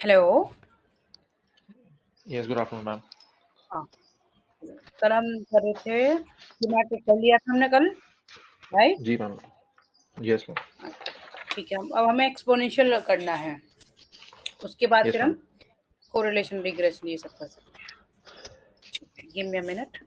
Hello. Yes, good afternoon, ma'am. हाँ, कल हम कर रहे थे थीमेटिक, कर लिया था हमने कल, राइट? जी मैम. Yes, ma'am. ठीक है, अब हमें एक्सपोनेंशियल करना है, उसके बाद Yes, फिर ma'am. हम कोरिलेशन रिग्रेशन ये सब कर सकते हैं। Give me a minute.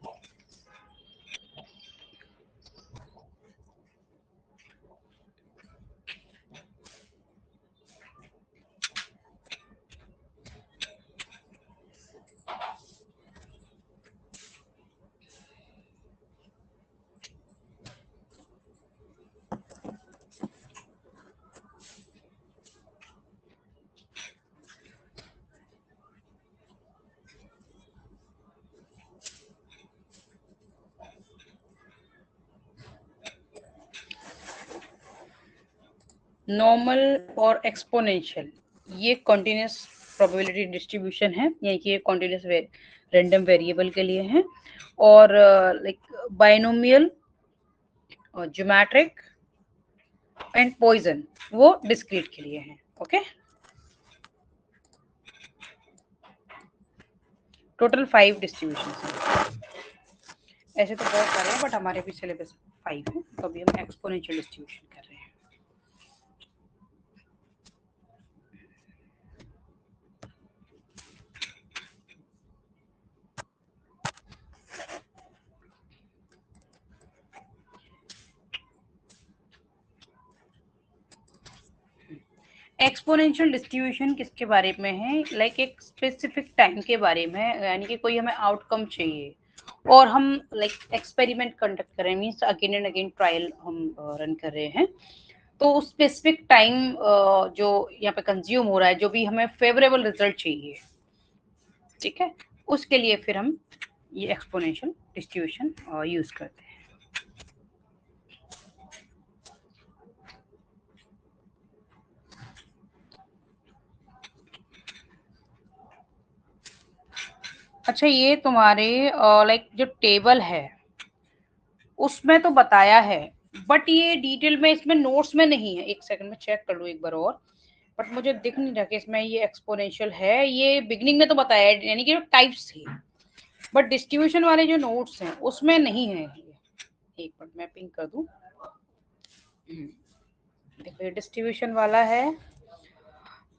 Normal और एक्सपोनेंशियल ये कॉन्टिन्यूस प्रोबेबिलिटी डिस्ट्रीब्यूशन है, यानी कि ये कॉन्टिन्यूस रैंडम वेरिएबल के लिए है, और लाइक बाइनोमियल और ज्योमेट्रिक एंड पॉइजन वो डिस्क्रीट के लिए है। Okay, total 5 distribution. ऐसे तो बहुत सारे हैं बट हमारे भी सिलेबस 5 है, तो अभी हम एक्सपोनेंशियल डिस्ट्रीब्यूशन कर रहे हैं। एक्सपोनेंशियल डिस्ट्रीब्यूशन किसके बारे में है? लाइक एक स्पेसिफिक टाइम के बारे में है, यानी कि कोई हमें आउटकम चाहिए और हम लाइक एक्सपेरिमेंट कंडक्ट कर रहे हैं, means again and again trial हम रन कर रहे हैं, तो उस स्पेसिफिक टाइम जो यहाँ पे कंज्यूम हो रहा है, जो भी हमें फेवरेबल रिजल्ट चाहिए, ठीक है, उसके लिए फिर हम ये एक्सपोनेंशियल डिस्ट्रीब्यूशन यूज करते हैं। अच्छा, ये तुम्हारे लाइक जो टेबल है उसमें तो बताया है, बट ये डिटेल में इसमें नोट्स में नहीं है। एक सेकंड में चेक कर लूँ एक बार और, बट मुझे दिख नहीं रहा कि इसमें ये एक्सपोनेंशियल है। ये बिगनिंग में तो बताया है, यानी कि टाइप्स थे, बट डिस्ट्रीब्यूशन वाले जो नोट्स हैं उसमें नहीं है ये। एक मिनट मैं पिंक कर दूं। देखो ये डिस्ट्रीब्यूशन वाला है,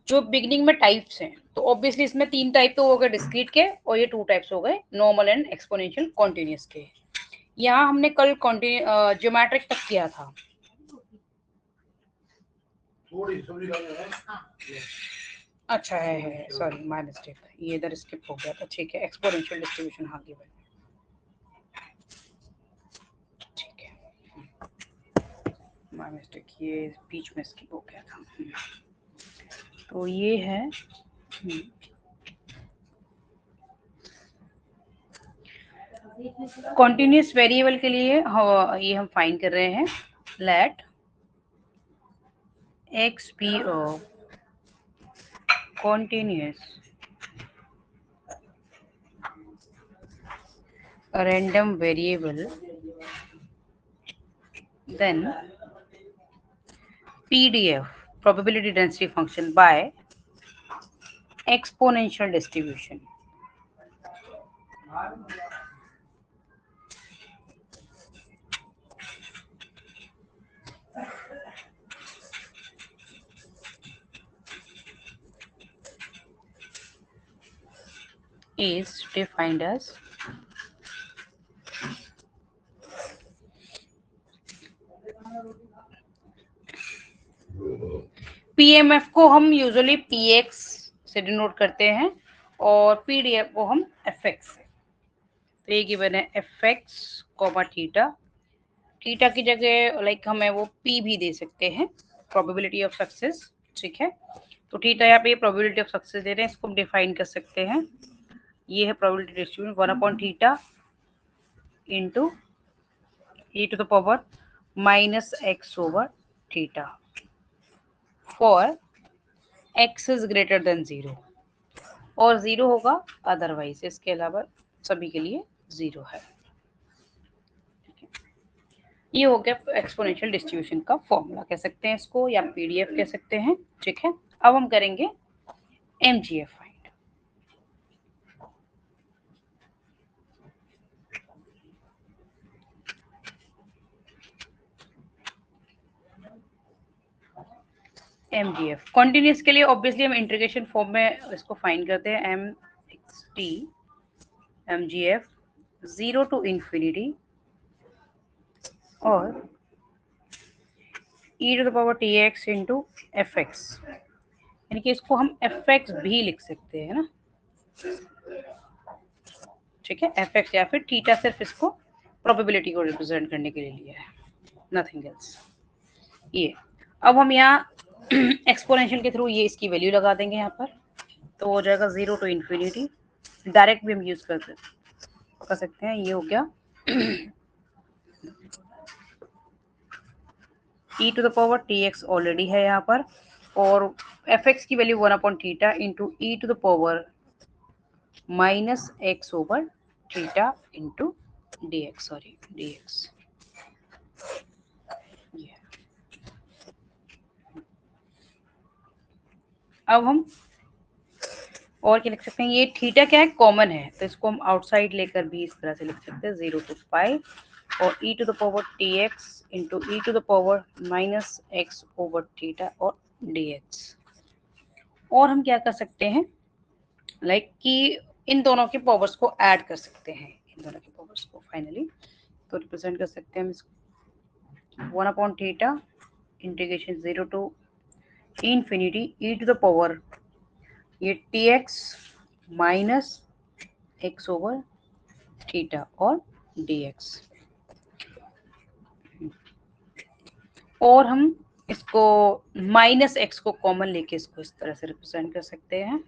जो बिगनिंग में टाइप्स हैं, तो ऑब्वियसली इसमें 3 टाइप तो हो गए डिस्क्रीट के, और ये 2 टाइप्स हो गए नॉर्मल एंड एक्सपोनेंशियल कॉन्टिन्यूस के। यहाँ हमने कल ज्योमेट्रिक तक किया था। अच्छा है, सॉरी माय मिस्टेक, ये इधर स्किप हो गया था। ठीक है, एक्सपोनेंशियल डिस्ट्रीब्यूशन हाँ गिवन, ठीक है, माय मिस्टेक, ये बीच में स्किप हो गया था। तो ये है कॉन्टिन्यूस वेरिएबल के लिए ये हम फाइंड कर रहे हैं, let X be continuous random variable, then PDF probability density function by exponential distribution is defined as PMF को हम यूजुअली PX से डिनोट करते हैं और PDF को हम FX से। तो ये गिवन है FX कोमा थीटा, थीटा की जगह लाइक हमें वो P भी दे सकते हैं, प्रोबेबिलिटी ऑफ सक्सेस, ठीक है। तो थीटा यहाँ पे प्रोबेबिलिटी ऑफ सक्सेस दे रहे हैं, इसको हम डिफाइन कर सकते हैं। ये है probability distribution 1 upon theta into e to the power minus x over theta for x is greater than 0, और 0 होगा अदरवाइज, इसके अलावा सभी के लिए 0 है। ये हो गया एक्सपोनेंशियल डिस्ट्रीब्यूशन का फॉर्मूला कह सकते हैं इसको, या PDF कह सकते हैं, ठीक है। अब हम करेंगे MGF फाइंड। MGF कॉन्टिन्यूस के लिए ऑब्वियसली हम इंटीग्रेशन फॉर्म में इसको फाइंड करते हैं। MXT MGF 0 to infinity और e to the power tx into fx, यानी कि इसको हम fx भी लिख सकते हैं ना, ठीक है। fx या फिर थीटा सिर्फ इसको प्रोबेबिलिटी को रिप्रेजेंट करने के लिए लिया है, नथिंग एल्स। ये अब हम यहाँ एक्सपोनेंशियल के थ्रू ये इसकी वैल्यू लगा देंगे यहाँ पर, तो हो जाएगा 0 to infinity। डायरेक्ट भी हम यूज कर सकते हैं। ये हो गया e to the power tx already है यहाँ पर, और fx की वैल्यू 1/थीटा into e to the power minus x over theta into dx, sorry dx। अब हम और क्या लिख सकते हैं, ये थीटा क्या है, कॉमन है, तो इसको हम आउटसाइड लेकर भी इस तरह से लिख सकते हैं 0 to पाई और e to the power tx into e to the power minus x over theta और dx। और हम क्या कर सकते हैं, लाइक कि इन दोनों के पावर्स को ऐड कर सकते हैं, इन दोनों के पावर्स को फाइनली तो रिप्रेजेंट कर सकते हैं हम इसको 1/थीटा integration 0 to infinity e to the power ये tx minus x over theta और dx। और हम इसको माइनस x को कॉमन लेके इसको इस तरह से रिप्रेजेंट कर सकते हैं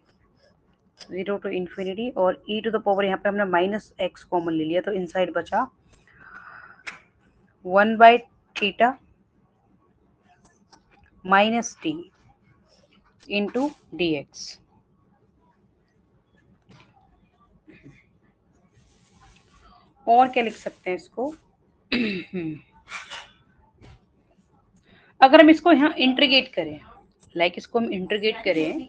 0 to infinity और e to the power यहाँ पे हमने माइनस x कॉमन ले लिया, तो इनसाइड बचा 1/थीटा माइनस t इंटू dx। और क्या लिख सकते हैं इसको अगर हम इसको यहाँ इंटीग्रेट करें, लाइक इसको हम इंटीग्रेट करें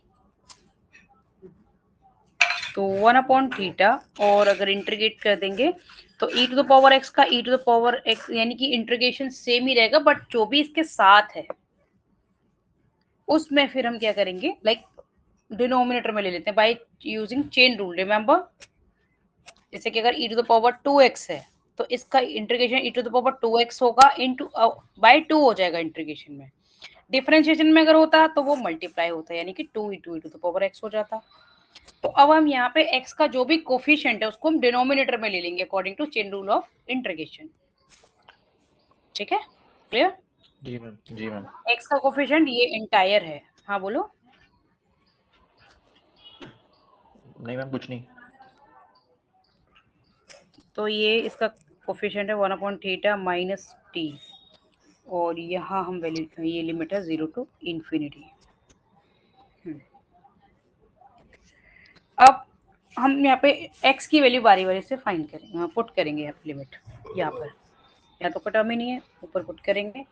तो 1/थीटा और अगर इंटीग्रेट कर देंगे तो e to the power x का e to the power x, यानी कि इंटीग्रेशन सेम ही रहेगा, बट जो भी इसके साथ है उसमें फिर हम क्या करेंगे, लाइक डिनोमिनेटर में ले लेते हैं by using chain rule, remember. जैसे कि अगर e to the power 2x है तो इसका integration e to the power 2x होगा इनटू बाय 2 हो जाएगा इंटीग्रेशन में। डिफरेंशिएशन में अगर होता तो वो मल्टीप्लाई होता, यानी कि 2 e to the power x हो जाता। तो अब हम यहाँ पे x का जो भी कोफिशिएंट है उसको हम डिनोमिनेटर में ले लेंगे according to chain rule of integration, ठीक है, क्लियर? जी मैम, जी मैम। x का कोफिशिएंट ये एंटायर है। हाँ बोलो। नहीं मैम, कुछ नहीं। तो ये इसका कोफिशिएंट है 1/थीटा माइनस t और यहाँ हम वैल्यू ये लिमिट है 0 to infinity। अब हम यहाँ पे x की वैल्यू बारी बारी से फाइंड करेंगे, पुट करेंगे यहाँ पे लिमिट, यहाँ पर या तो कटर्म ही नहीं है, ऊपर पुट करेंगे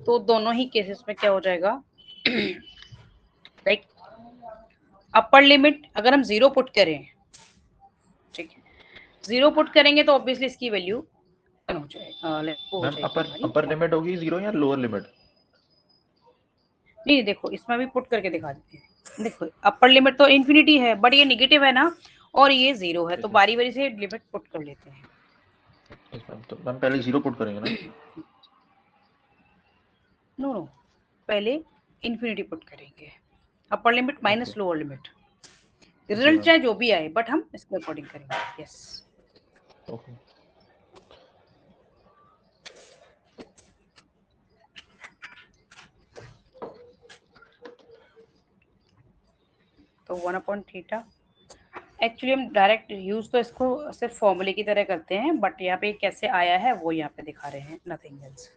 तो दोनों ही केसेस में क्या हो जाएगा, लाइक अपर लिमिट अगर हम 0 पुट करें, ठीक है, 0 पुट करेंगे तो ऑब्वियसली इसकी वैल्यू हो जाएगा, मैम अपर लिमिट होगी 0 या लोअर लिमिट? नहीं देखो इसमें भी पुट करके दिखा देते हैं। देखो अपर लिमिट तो इन्फिनिटी है बट ये नेगेटिव है ना, और ये 0 है, तो बारी बारी से लिमिट पुट कर लेते हैं। तो मैम पहले 0 पुट करेंगे ना? नो पहले इन्फिनिटी पुट करेंगे, upper limit minus lower limit, result चाहे जो भी आए बट हम इसके अकॉर्डिंग करेंगे। Yes okay. तो 1/थीटा एक्चुअली हम डायरेक्ट यूज तो इसको सिर्फ फॉर्मूले की तरह करते हैं, बट यहाँ पे कैसे आया है वो यहाँ पे दिखा रहे हैं, नथिंग एल्स,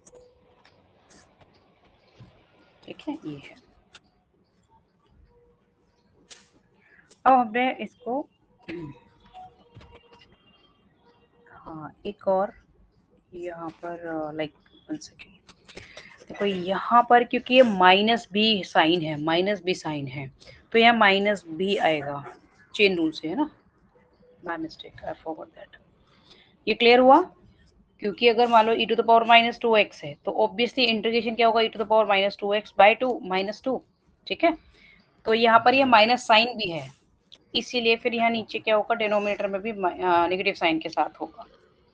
ठीक है। ये है, अब हमें इसको हाँ एक और यहाँ पर लाइक 1 सेकेंड, देखो यहाँ पर क्योंकि ये माइनस भी साइन है, माइनस भी साइन है, तो यहाँ माइनस भी आएगा, चेन रूल से है ना, my mistake, I forgot that. ये क्लियर हुआ? क्योंकि अगर मान लो e to the power minus 2x है तो ऑब्वियसली इंटीग्रेशन क्या होगा, e to the power minus 2x by 2 minus 2, ठीक है। तो यहाँ पर ये माइनस साइन भी है, इसीलिए फिर यहाँ नीचे क्या होगा, डिनोमिनेटर में भी नेगेटिव साइन के साथ होगा।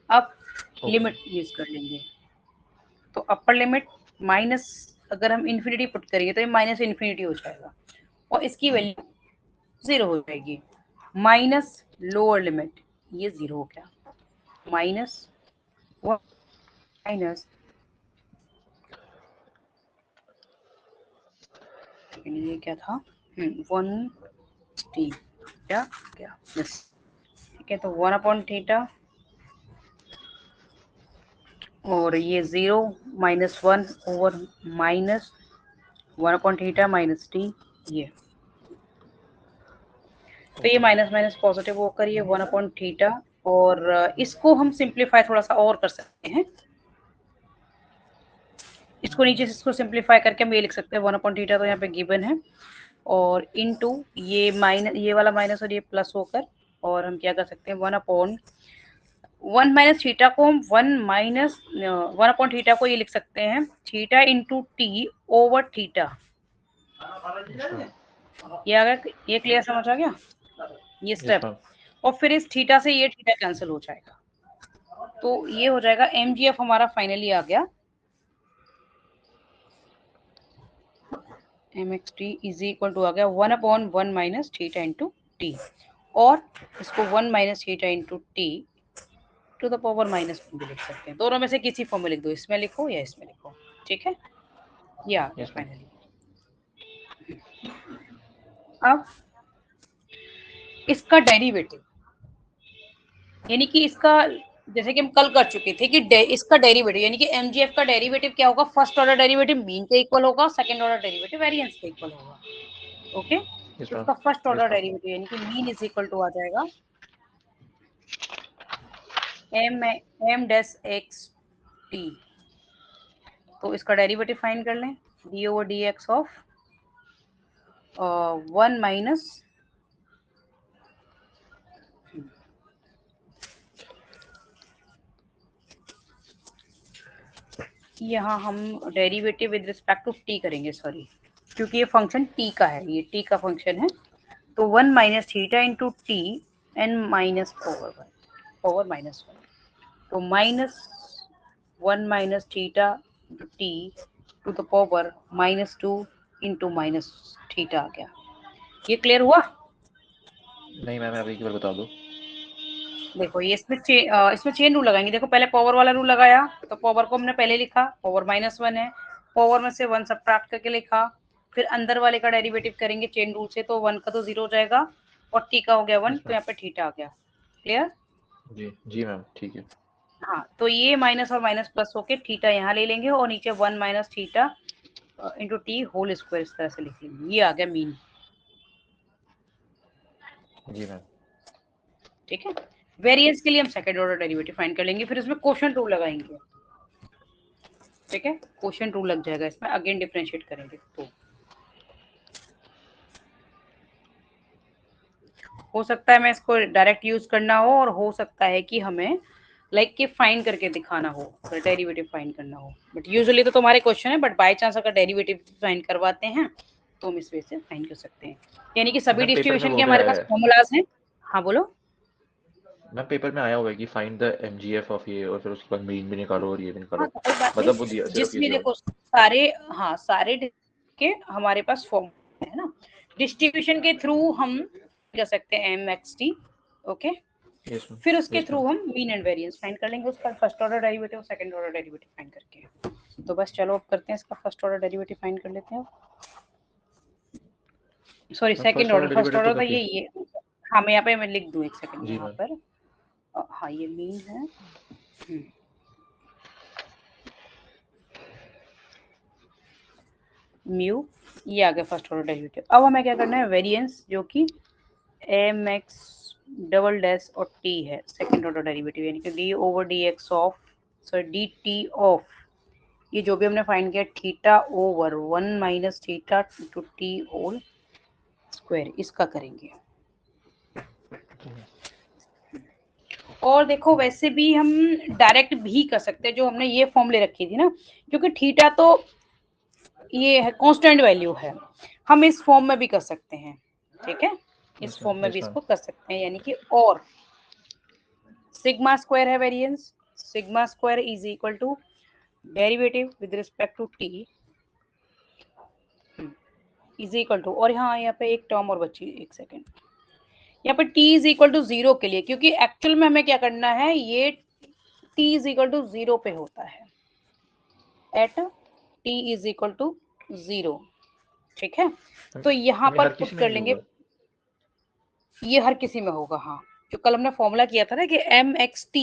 अब लिमिट यूज कर लेंगे, तो अपर लिमिट माइनस, अगर हम इन्फिनिटी पुट करेंगे तो ये माइनस इन्फिनिटी हो जाएगा और इसकी वैल्यू 0 हो जाएगी। माइनस लोअर लिमिट, ये 0 हो गया, माइनस माइनस ये क्या था, 1 क्या क्या यस, ठीक है। तो 1/θ और ये 0 -1 ओवर माइनस 1/θ माइनस t, ये तो ये माइनस माइनस पॉजिटिव होकर ये 1/θ, और इसको हम सिंप्लीफाई थोड़ा सा और कर सकते हैं, इसको नीचे से इसको सिंप्लीफाई करके हम ये लिख सकते हैं 1/θ, तो यहाँ पे गिवन है, और इनटू ये माइनस, ये वाला माइनस और ये प्लस होकर, और हम क्या कर सकते हैं 1 माइनस थीटा को हम 1/θ को ये लिख सकते हैं theta into T over theta. ये आ गया, ये क्लियर समझ आ गया ये स्टेप। और फिर इस थीटा से ये थीटा कैंसिल हो जाएगा, तो ये हो जाएगा mgf हमारा फाइनली आ गया mxt इज इक्वल टू आ गया 1/1 माइनस थीटा इंटू टी, और इसको 1 minus theta into T to the power minus भी लिख सकते हैं, दोनों में से किसी फॉर्म में लिख दो, इसमें लिखो या इसमें लिखो, ठीक है। ये आ गया फाइनली। अब इसका डेरिवेटिव, यानी कि इसका, जैसे कि हम कल कर चुके थे कि इसका डेरिवेटिव यानी कि mgf का डेरिवेटिव क्या होगा, फर्स्ट ऑर्डर डेरिवेटिव मीन के इक्वल होगा, सेकंड ऑर्डर डेरिवेटिव वेरिएंस के इक्वल होगा, ओके। इसका फर्स्ट ऑर्डर डेरिवेटिव यानी कि मीन इज इक्वल टू आ जाएगा m डैश x t, तो इसका डेरिवेटिव फाइंड कर लें, d over dx of 1 minus, यहाँ हम derivative with respect to t करेंगे, सॉरी, क्योंकि ये फंक्शन t का है, ये t का फंक्शन है, तो 1 minus theta into t n minus power minus 1, तो minus 1 minus theta into T to the power minus 2 into minus theta आ गया। ये क्लियर हुआ? नहीं मैम, आप एक बार बता दो। देखो ये इसमें चेन रूल लगाएंगे, देखो पहले पावर वाला रूल लगाया, तो पावर को हमने पहले लिखा, पावर -1 है, पावर में से 1 सबट्रैक्ट करके लिखा, फिर अंदर वाले का डेरिवेटिव करेंगे चेन रूल से, तो 1 का तो 0 हो जाएगा और टी का हो गया 1, तो यहाँ पे थीटा आ गया। क्लियर? जी मैम, ठीक है। हाँ, तो ये माइनस और माइनस प्लस होके थीटा यहाँ ले लेंगे और नीचे 1 minus theta into T whole square इस तरह से लिख लेंगे, ये आ गया मीन। जी मैम, ठीक है। वेरिएंस के लिए हम सेकंड ऑर्डर डेरिवेटिव फाइंड कर लेंगे, फिर इसमें क्वोशिएंट रूल लगाएंगे, ठीक है, क्वोशिएंट रूल लग जाएगा इसमें, अगेन डिफरेंशिएट करेंगे, तो हो सकता है मैं इसको डायरेक्ट यूज करना हो सकता है कि हमें लाइक कि फाइंड करके दिखाना हो, डेरिवेटिव फाइंड करना हो, बट यूजुअली तो तुम्हारे क्वेश्चन है, बट बाय चांस अगर डेरिवेटिव फाइंड करवाते हैं तो हम इस वे से फाइंड कर सकते हैं, यानी कि सभी डिस्ट्रीब्यूशन के हमारे पास फॉर्मूलाज हैं। हाँ बोलो मैम, पेपर में आया हुआ है कि फाइंड द mgf ऑफ ये, और फिर उसके बाद मीन भी निकालो और ये भी निकालो। हाँ, तो कोई बात मतलब वो नहीं, दिया सिर्फ जिसमें इजी देखो होगा। सारे, हाँ सारे के हमारे पास फॉर्मूला है ना, डिस्ट्रीब्यूशन के थ्रू हम कर सकते हैं mxt, ओके। यस मैम, फिर उसके यस थ्रू मैम। हम मीन एंड वेरिएंस फाइंड कर लेंगे, उसका first order derivative second order derivative find करके। तो बस चलो अब करते हैं, इसका फर्स्ट ऑर्डर डेरिवेटिव फाइंड कर लेते हैं, sorry ma'am second first order order, first derivative तो ऑर्डर था काफी। ये हाँ मैं यहाँ पे मैं लिख दूं एक सेकंड में जी यहाँ मैम। पर, हाँ ये मीन है, म्यू, ये आ गया फर्स्ट ऑर्डर डेरिवेटिव। अब हमें क्या करना है, वेरिएंस जो कि एम एक्स डबल डैश और टी है, सेकंड ऑर्डर डेरिवेटिव यानी कि D over D X of, sorry D T of, ये जो भी हमने फाइंड किया theta over 1 minus theta to T whole square, इसका करेंगे। और देखो वैसे भी हम डायरेक्ट भी कर सकते हैं, जो हमने ये फॉर्म ले रखी थी ना, क्योंकि थीटा तो ये है कांस्टेंट वैल्यू है, हम इस फॉर्म में भी कर सकते हैं, ठीक है, इस फॉर्म में भी इसको कर सकते हैं, यानी कि और सिग्मा स्क्वायर है variance, sigma square is equal to derivative with respect to T is equal to, और यहाँ पे एक टर्म और बची, एक सेकेंड, यहाँ पे t इज इक्वल टू 0 के लिए, क्योंकि एक्चुअल में हमें क्या करना है, ये t इज इक्वल टू 0 पे होता है, at t is equal to 0, ठीक है, तो यहाँ पर पुट कर लेंगे, ये हर किसी में होगा, हाँ, जो कल हमने फॉर्मूला किया था ना कि mxt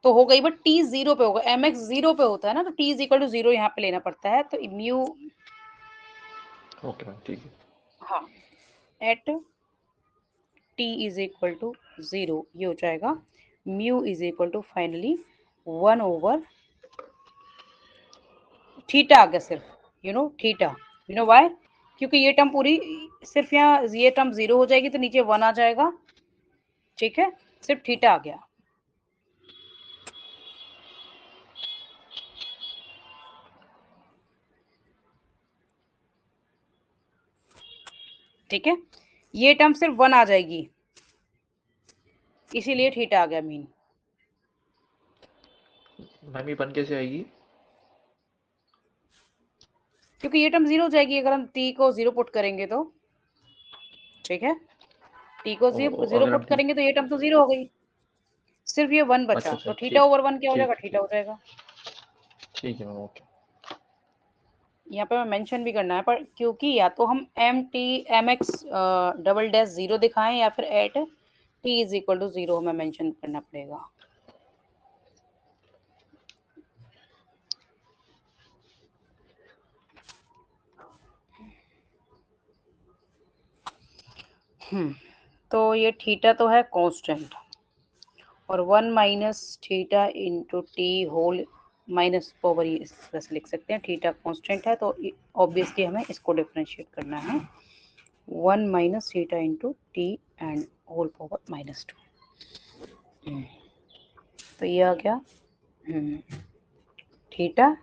तो हो गई, बट t 0 पे होगा, mx 0 पे होता है ना, तो t इज इक्वल टू 0 यहाँ पे लेना पड़ता है, तो म्यू, ओके ठीक है, हाँ, at t is equal to 0 ये हो जाएगा, mu is equal to finally 1 over theta आ गया सिर्फ, थीटा, व्हाई, क्योंकि ये टर्म पूरी सिर्फ यहाँ ये टर्म 0 हो जाएगी तो नीचे 1 आ जाएगा, ठीक है, सिर्फ थीटा आ गया, ठीक है, ये टर्म सिर्फ 1 आ जाएगी, इसीलिए थीटा आ गया मीन। मैम ये 1 कैसे आएगी? क्योंकि ये टर्म 0 हो जाएगी अगर हम t को 0 पुट करेंगे तो, ठीक है, t को 0 अगर हम पुट करेंगे तो ये टर्म तो 0 हो गई, सिर्फ ये 1 बचा, अच्छा तो थीटा ठीक, ओवर 1 क्या हो जाएगा, ठीक थीटा हो जाएगा। ठीक है मैम, ओके। यहाँ पे मैं मेंशन भी करना है, पर क्योंकि या तो हम एम एक्स डबल डैश 0 दिखाएं या फिर at t is equal to 0 हमें मेंशन करना पड़ेगा। तो ये थीटा तो है कांस्टेंट, और 1 minus theta into T whole minus power, ये इस तरह से लिख सकते हैं, थीटा कांस्टेंट है तो ऑब्वियसली हमें इसको डिफरेंशिएट करना है, 1 minus theta into T and whole power -2, तो ये आ गया थीटा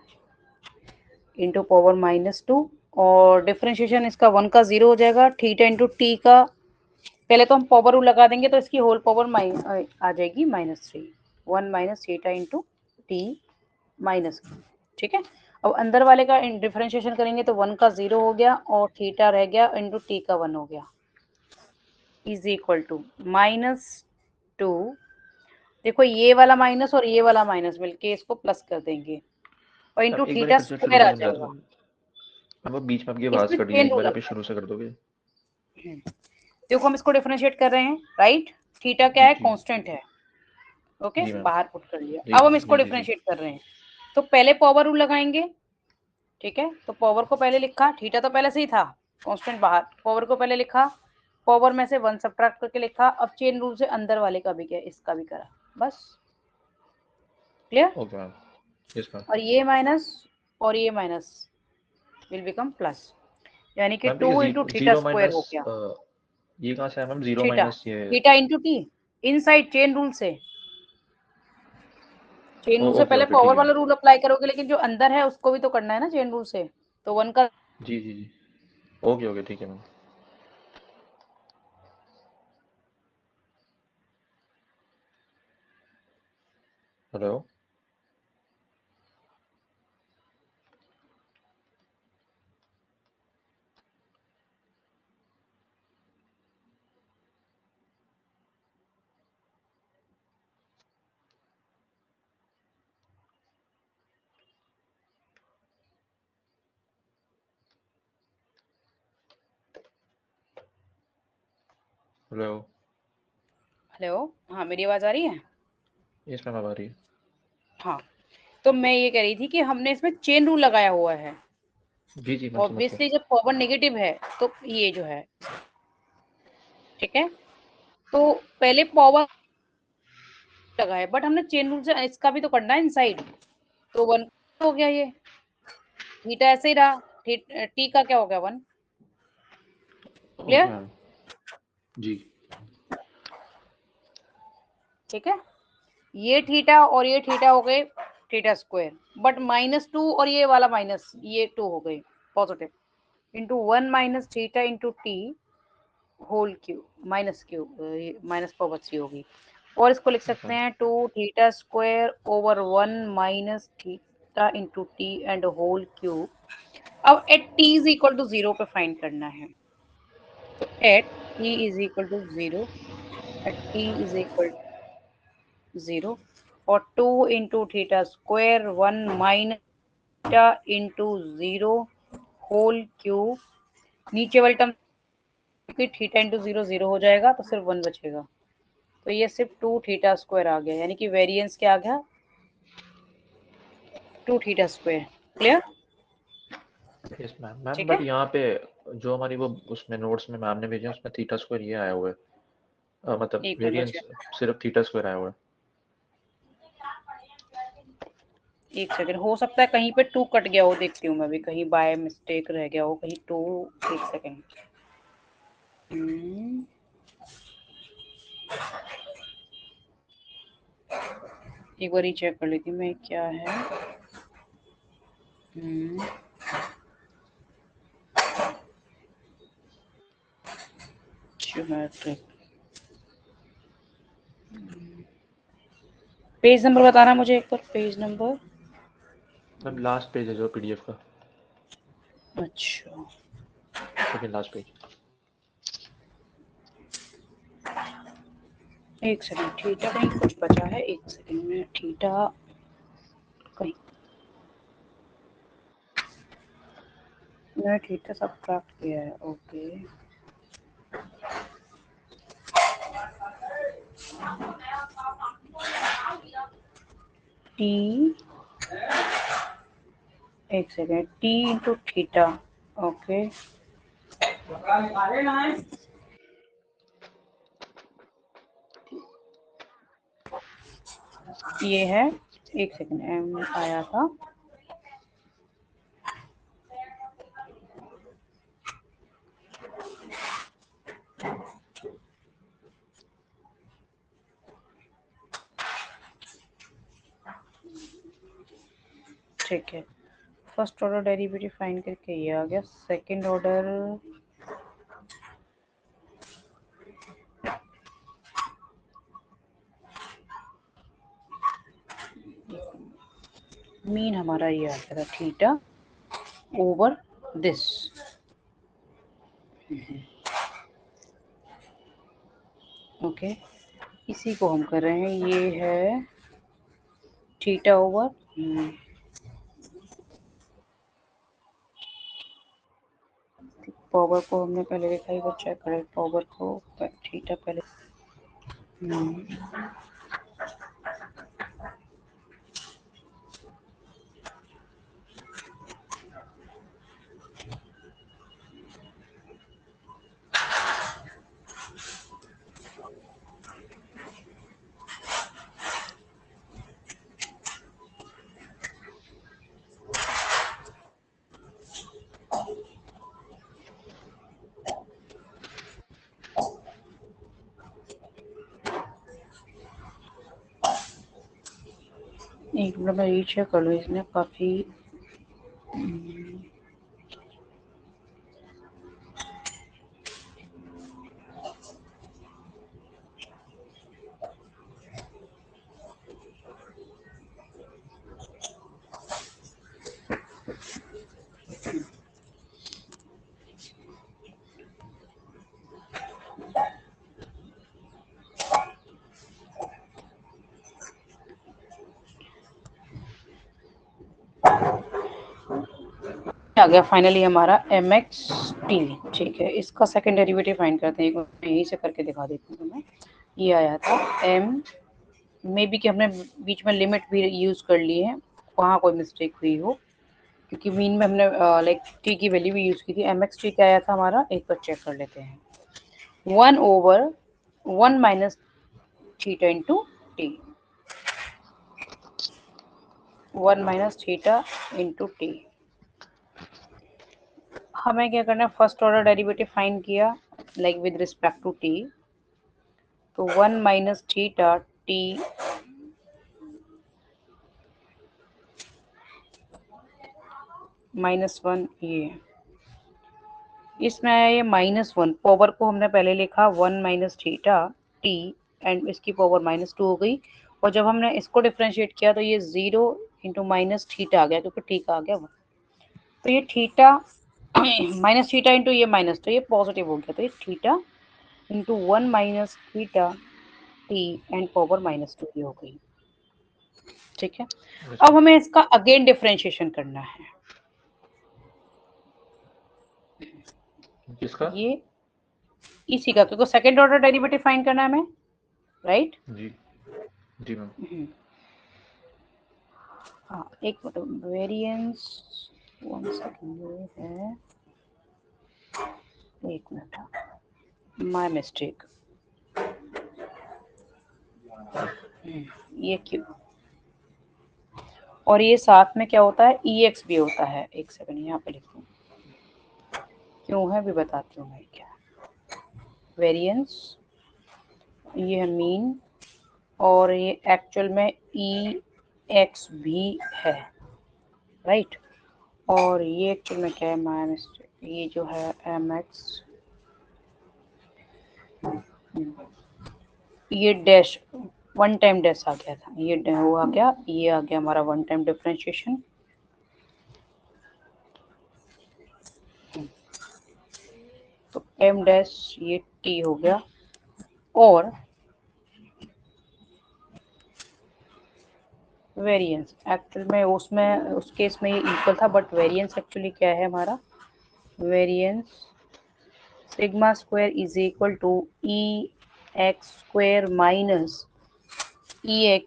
इंटू पावर -2, और डिफरेंशिएशन इसका 1 का 0 हो जाएगा, थीटा इंटू टी का पहले तो हम पावर रूल लगा देंगे तो इसकी होल पावर आ जाएगी -3, 1 minus theta into T minus, ठीक है, अब अंदर वाले का डिफरेंशिएशन करेंगे तो 1 का 0 हो गया और थीटा रह गया इंटू टी का 1 हो गया, इज इक्वल टू -2, देखो ये वाला माइनस और ये वाला माइनस मिलके इसको प्लस कर देंगे, और इंटू आप एक बार थीटा फिर से शुरू स्क्वायर से आ समझा दो, जाएगा, हम वो बीच में आपकी आवाज इसमें कट गई, चेन एक रूल बार आप ये लगता शुरू से कर दोगे? है, देखो हम इसको डिफरेंशिएट कर रहे हैं, राइट, थीटा क्या जी है, जी कांस्टेंट है, ओके, जी मैम, बाहर पुट कर लिया, जी अब हम इसको जी जी जी डिफरेंशिएट कर रहे हैं, तो पहले पावर रूल लगाएंगे, ठीक है, तो पावर को पहले लिखा, थीटा तो पहले से ही था कांस्टेंट बाहर, पावर को पहले लिखा, पावर में से 1 सब्ट्रैक्ट करके लिखा, अब चेन रूल से अंदर वाले का भी किया, इसका भी करा, बस clear, okay ma'am, yes ma'am. और ये माइनस और ये माइनस विल बिकम प्लस, यानी कि मैम तो ये 2 into theta zero square minus, हो गया, ये कहाँ से है मैम, जीरो थीटा, माइनस ये? Theta into T, inside chain rule से, चेन रूल से ओके पहले ओके ठीक पावर है वाला मैम, रूल अप्लाई करोगे, लेकिन जो अंदर है उसको भी तो करना है ना चेन रूल से, तो 1 का, जी जी जी, ओके ओके ठीक है मैम। हेलो, हेलो, हेलो, हाँ मेरी आवाज आ रही है, यस मैम, आ रही है। हाँ, तो मैं ये कह रही थी कि हमने इसमें चेन रूल लगाया हुआ है, जी जी मैं समझ गया। ऑब्वियसली जब पावर नेगेटिव है तो ये जो है, ठीक है, तो पहले पावर लगा है, बट हमने चेन रूल से इसका भी तो करना है इनसाइड, तो 1 हो गया, ये थीटा ऐसे ही रहा, टी का क्या हो गया 1, क्लियर? जी ठीक है, ये थीटा और ये थीटा हो गए थीटा स्क्वायर, बट -2 और ये वाला माइनस, ये 2 हो गए positive, into 1 minus theta into T whole cube, minus cube, minus power 3 होगी। और इसको लिख सकते हैं 2 theta square over 1 minus theta into T and whole cube. अब at t is equal to 0 पे फाइंड करना है। At t is equal to 0, at t is equal 0 और 2 into theta square 1 minus theta into 0 whole cube. नीचे वाली term theta into 0 0 हो जाएगा तो सिर्फ 1 बचेगा, तो ये सिर्फ 2 थीटा स्क्वायर आ गया, यानी कि वेरिएंस क्या आ गया 2 theta square. Clear? Yes ma'am. Ma'am ठीक बट है, यहाँ पे जो हमारी वो उसमें नोट्स में मैम ने भेजे हैं उसमें थीटा स्क्वायर ये आया हुआ है, मतलब एक मिनट वेरिएंस बचिए, सिर्फ थीटा स्क्वायर आया हुआ है। एक सेकंड, हो सकता है कहीं पे 2 कट गया हो, देखती हूँ मैं भी, कहीं बाय मिस्टेक रह गया हो कहीं 2। एक सेकंड, एक बार ही चेक कर लेती हूँ मैं क्या है। ज्योमेट्रिक पेज नंबर बताना मुझे एक बार, page number. Ma'am last page है जो पीडीएफ का, अच्छा, सेकंड लास्ट पेज। एक सेकंड, थीटा कहीं कुछ बचा है, एक सेकंड में थीटा कहीं, मैंने थीटा सब प्राप्त किया है। ओके, टी, एक second, T into theta. Okay, ये है, एक सेकेंड, एम आया था, ठीक है। फर्स्ट ऑर्डर डेरिवेटिव फाइंड करके ये आ गया, सेकंड ऑर्डर मीन हमारा ये आ गया था थीटा ओवर दिस। ओके, इसी को हम कर रहे हैं, ये है थीटा ओवर, पावर को हमने पहले देखा, एक बार चेक करें पावर को, थीटा पहले। एक मिनट में ये चेक कर लूँ, इसने काफी आ गया फाइनली हमारा एम एक्स टी। ठीक है, इसका सेकंड डेरिवेटिव फाइंड करते हैं, एक बार यहीं से करके दिखा देती हूँ मैं। ये आया था एम, मे बी कि हमने बीच में लिमिट भी यूज कर ली है, वहाँ कोई मिस्टेक हुई हो, क्योंकि मीन में हमने लाइक टी की वैल्यू भी यूज की थी। एम एक्स टी क्या आया था हमारा, एक बार चेक कर लेते हैं, 1 over 1 minus theta into T, 1 minus theta into T. हमें क्या करना है, फर्स्ट ऑर्डर डेरिवेटिव फाइंड किया, like with respect to T, तो 1 माइनस थीटा टी -1 ये इसमें आया ये -1, पावर को हमने पहले लिखा 1 माइनस थीटा टी एंड इसकी पावर -2 हो गई, और जब हमने इसको डिफ्रेंशिएट किया तो ये 0 इंटू माइनस थीटा आ गया, क्योंकि टी का आ गया 1, तो ये थीटा माइनस थीटा इंटू ये माइनस, तो ये पॉजिटिव हो गया, तो ये theta into 1 minus theta T and power -2 ये हो गई। ठीक है, अब हमें इसका अगेन डिफ्रेंशिएशन करना है। किसका? ये इसी का, क्योंकि सेकंड ऑर्डर डेरिवेटिव फाइंड करना है हमें, राइट? जी जी मैम। हाँ एक मिनट, वेरिएंस 1 सेकंड ये है, एक मिनट, माय मिस्टेक। ये क्यों, और ये साथ में क्या होता है, EX भी होता है, एक सेकंड यहाँ पे लिखूँ, क्यों है भी बताती हूँ मैं क्या। वेरिएंस ये है मीन, और ये एक्चुअल में EX भी है, राइट? और ये एक्चुअल में क्या है, माय मिस्टेक, ये जो है MX, ये डैश वन टाइम डैश आ गया था, ये हुआ क्या, ये आ गया हमारा वन टाइम डिफरेंशिएशन, तो M डैश ये T हो गया, और वेरिएंस एक्चुअल में उसमें उस केस में ये इक्वल था, बट वेरिएंस एक्चुअली क्या है हमारा, variance sigma square is equal to EX square minus EX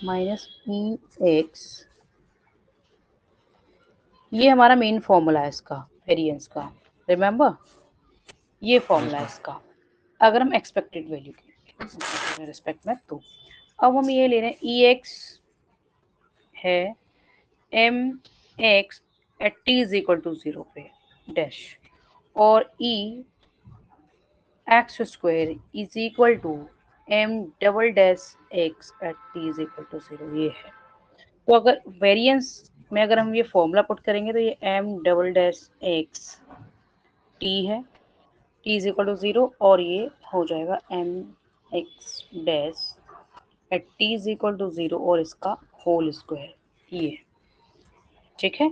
minus EX, ये हमारा मेन फॉर्मूला है इसका, वेरिएंस का, रिमेम्बर ये फॉर्मूला है इसका, अगर हम एक्सपेक्टेड वैल्यू के रिस्पेक्ट में, तो अब हम ये ले रहे हैं EX है MX at T is equal to 0 पे डैश, और EX square is equal to M double dash X at T is equal to 0, ये है। तो अगर वेरिएंस में अगर हम ये फॉर्मूला पुट करेंगे तो ये M double dash X T है, T इज इक्वल टू 0, और ये हो जाएगा MX dash at T is equal to 0 और इसका होल स्क्वायर, ये ठीक है।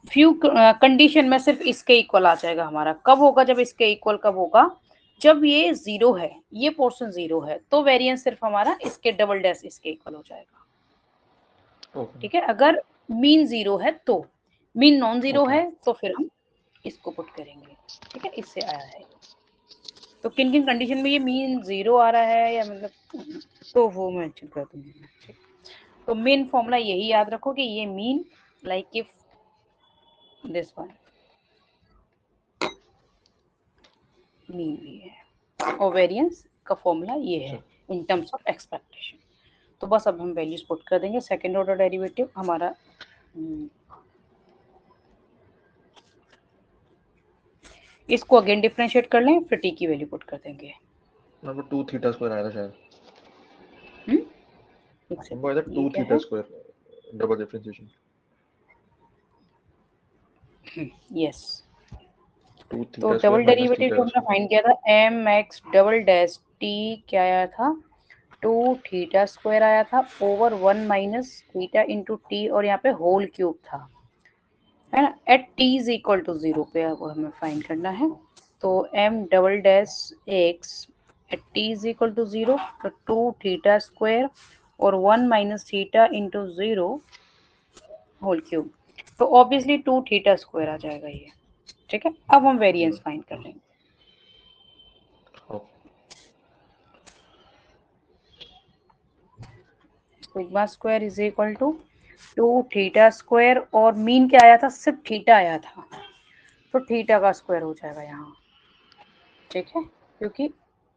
फ्यू कंडीशन में सिर्फ इसके इक्वल आ जाएगा हमारा, कब होगा, जब इसके इक्वल कब होगा, जब ये 0 है, ये पोर्शन 0 है, तो वेरिएंस सिर्फ हमारा इसके डबल डैश इसके इक्वल हो जाएगा। ठीक है, अगर मीन 0 है तो, मीन नॉन 0 है तो फिर हम इसको पुट करेंगे। ठीक है, इससे आया है, तो किन किन कंडीशन में ये मीन 0 आ रहा है, या मतलब तो वो मैं मेंशन कर दूंगी। ठीक, तो मेन फॉर्मूला यही याद रखो कि ये mean like if this one mean भी है, और वेरिएंस का फॉर्मूला ये है इन टर्म्स ऑफ एक्सपेक्टेशन। तो बस अब हम वैल्यूज पुट कर देंगे, सेकंड ऑर्डर डेरिवेटिव हमारा इसको अगेन डिफरेंशिएट कर लें, फिर टी की वैल्यू पुट कर देंगे। नंबर 2 थीटा स्क्वायर आया था शायद, नंबर आया था 2 theta square double differentiation. Yes, तो डबल डेरिवेटिव जो हमने फाइंड किया था MX डबल डैश T क्या आया था, 2 थीटा स्क्वायर आया था over 1 minus theta into T, और यहाँ पे होल क्यूब था, है ना, at T is equal to 0 पे अब हमें फाइंड करना है। तो M double dash X at T is equal to 0, तो 2 थीटा स्क्वायर और 1 minus theta into 0 whole cube, तो ऑब्वियसली 2 थीटा स्क्वायर आ जाएगा ये। ठीक है, अब हम वेरिएंस फाइंड कर लेंगे। Sigma square is equal to 2 theta square, और मीन क्या आया था, सिर्फ थीटा आया था, तो थीटा का स्क्वायर हो जाएगा यहाँ। ठीक है, क्योंकि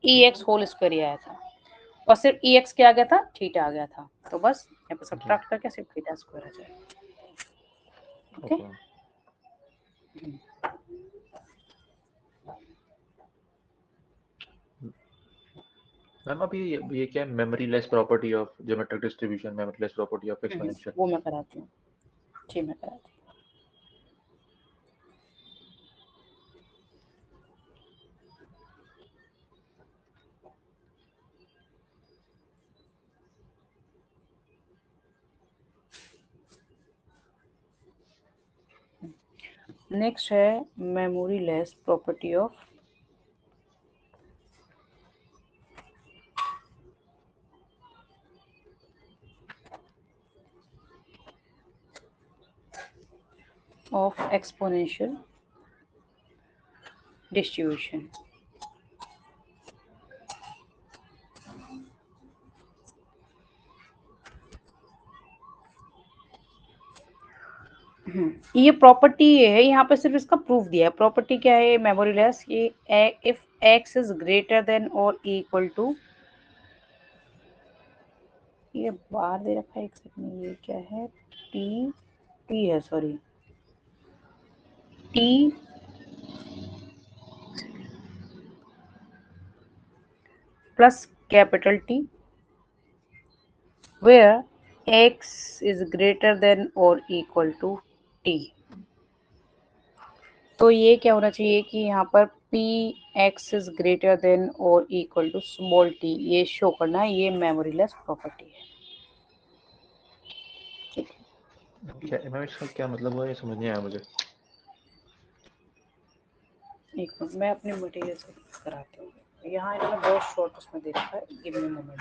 EX होल स्क्वायर ही आया था, और सिर्फ EX क्या आ गया था, थीटा आ गया था, तो बस यहाँ पे सब्ट्रैक्ट करके सिर्फ थीटा स्क्वायर आ जाएगा। ओके। मैम अभी ये क्या है, memory less property of geometric distribution, memory less property of exponential? वो मैं कराती हूँ, जी मैं कराती हूँ। नेक्स्ट है memory less property of exponential distribution. ये प्रॉपर्टी है, यहाँ पे सिर्फ इसका प्रूफ दिया है। प्रॉपर्टी क्या है मेमोरी लेस? ये if x is greater than और इक्वल टू, ये बार दे रखा है, एक सेकंड, ये क्या है? टी है, sorry, T plus capital T where x is greater than or equal to t। तो ये क्या होना चाहिए कि यहाँ पर p x is greater than or equal to small t, ये शो करना है। ये मेमोरी लेस प्रॉपर्टी है। ठीक है, क्या मैम इसका क्या मतलब हुआ, ये समझ नहीं आया मुझे। एक मिनट, मैं अपने मटेरियल से कराती हूँ। यहाँ इन्होंने बहुत शॉर्ट उसमें दे रखा है, गिव मी मोमेंट।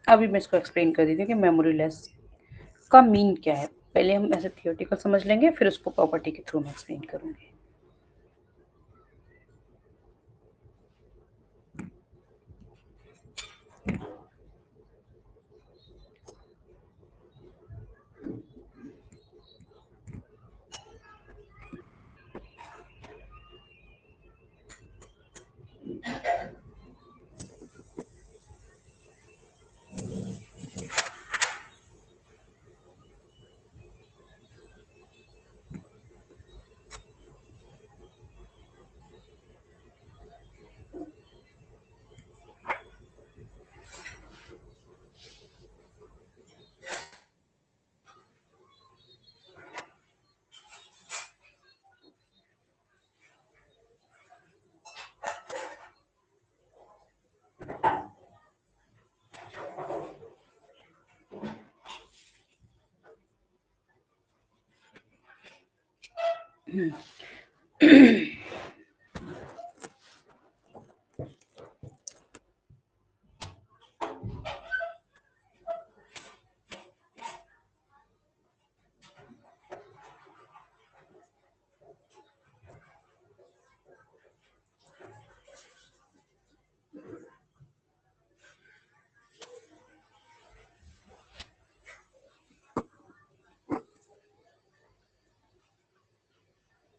अभी मैं इसको एक्सप्लेन कर देती हूँ कि मेमोरी लेस का मीन क्या है। पहले हम ऐसे थियोरेटिकल समझ लेंगे, फिर उसको प्रॉपर्टी के थ्रू मैं एक्सप्लेन करूंगी।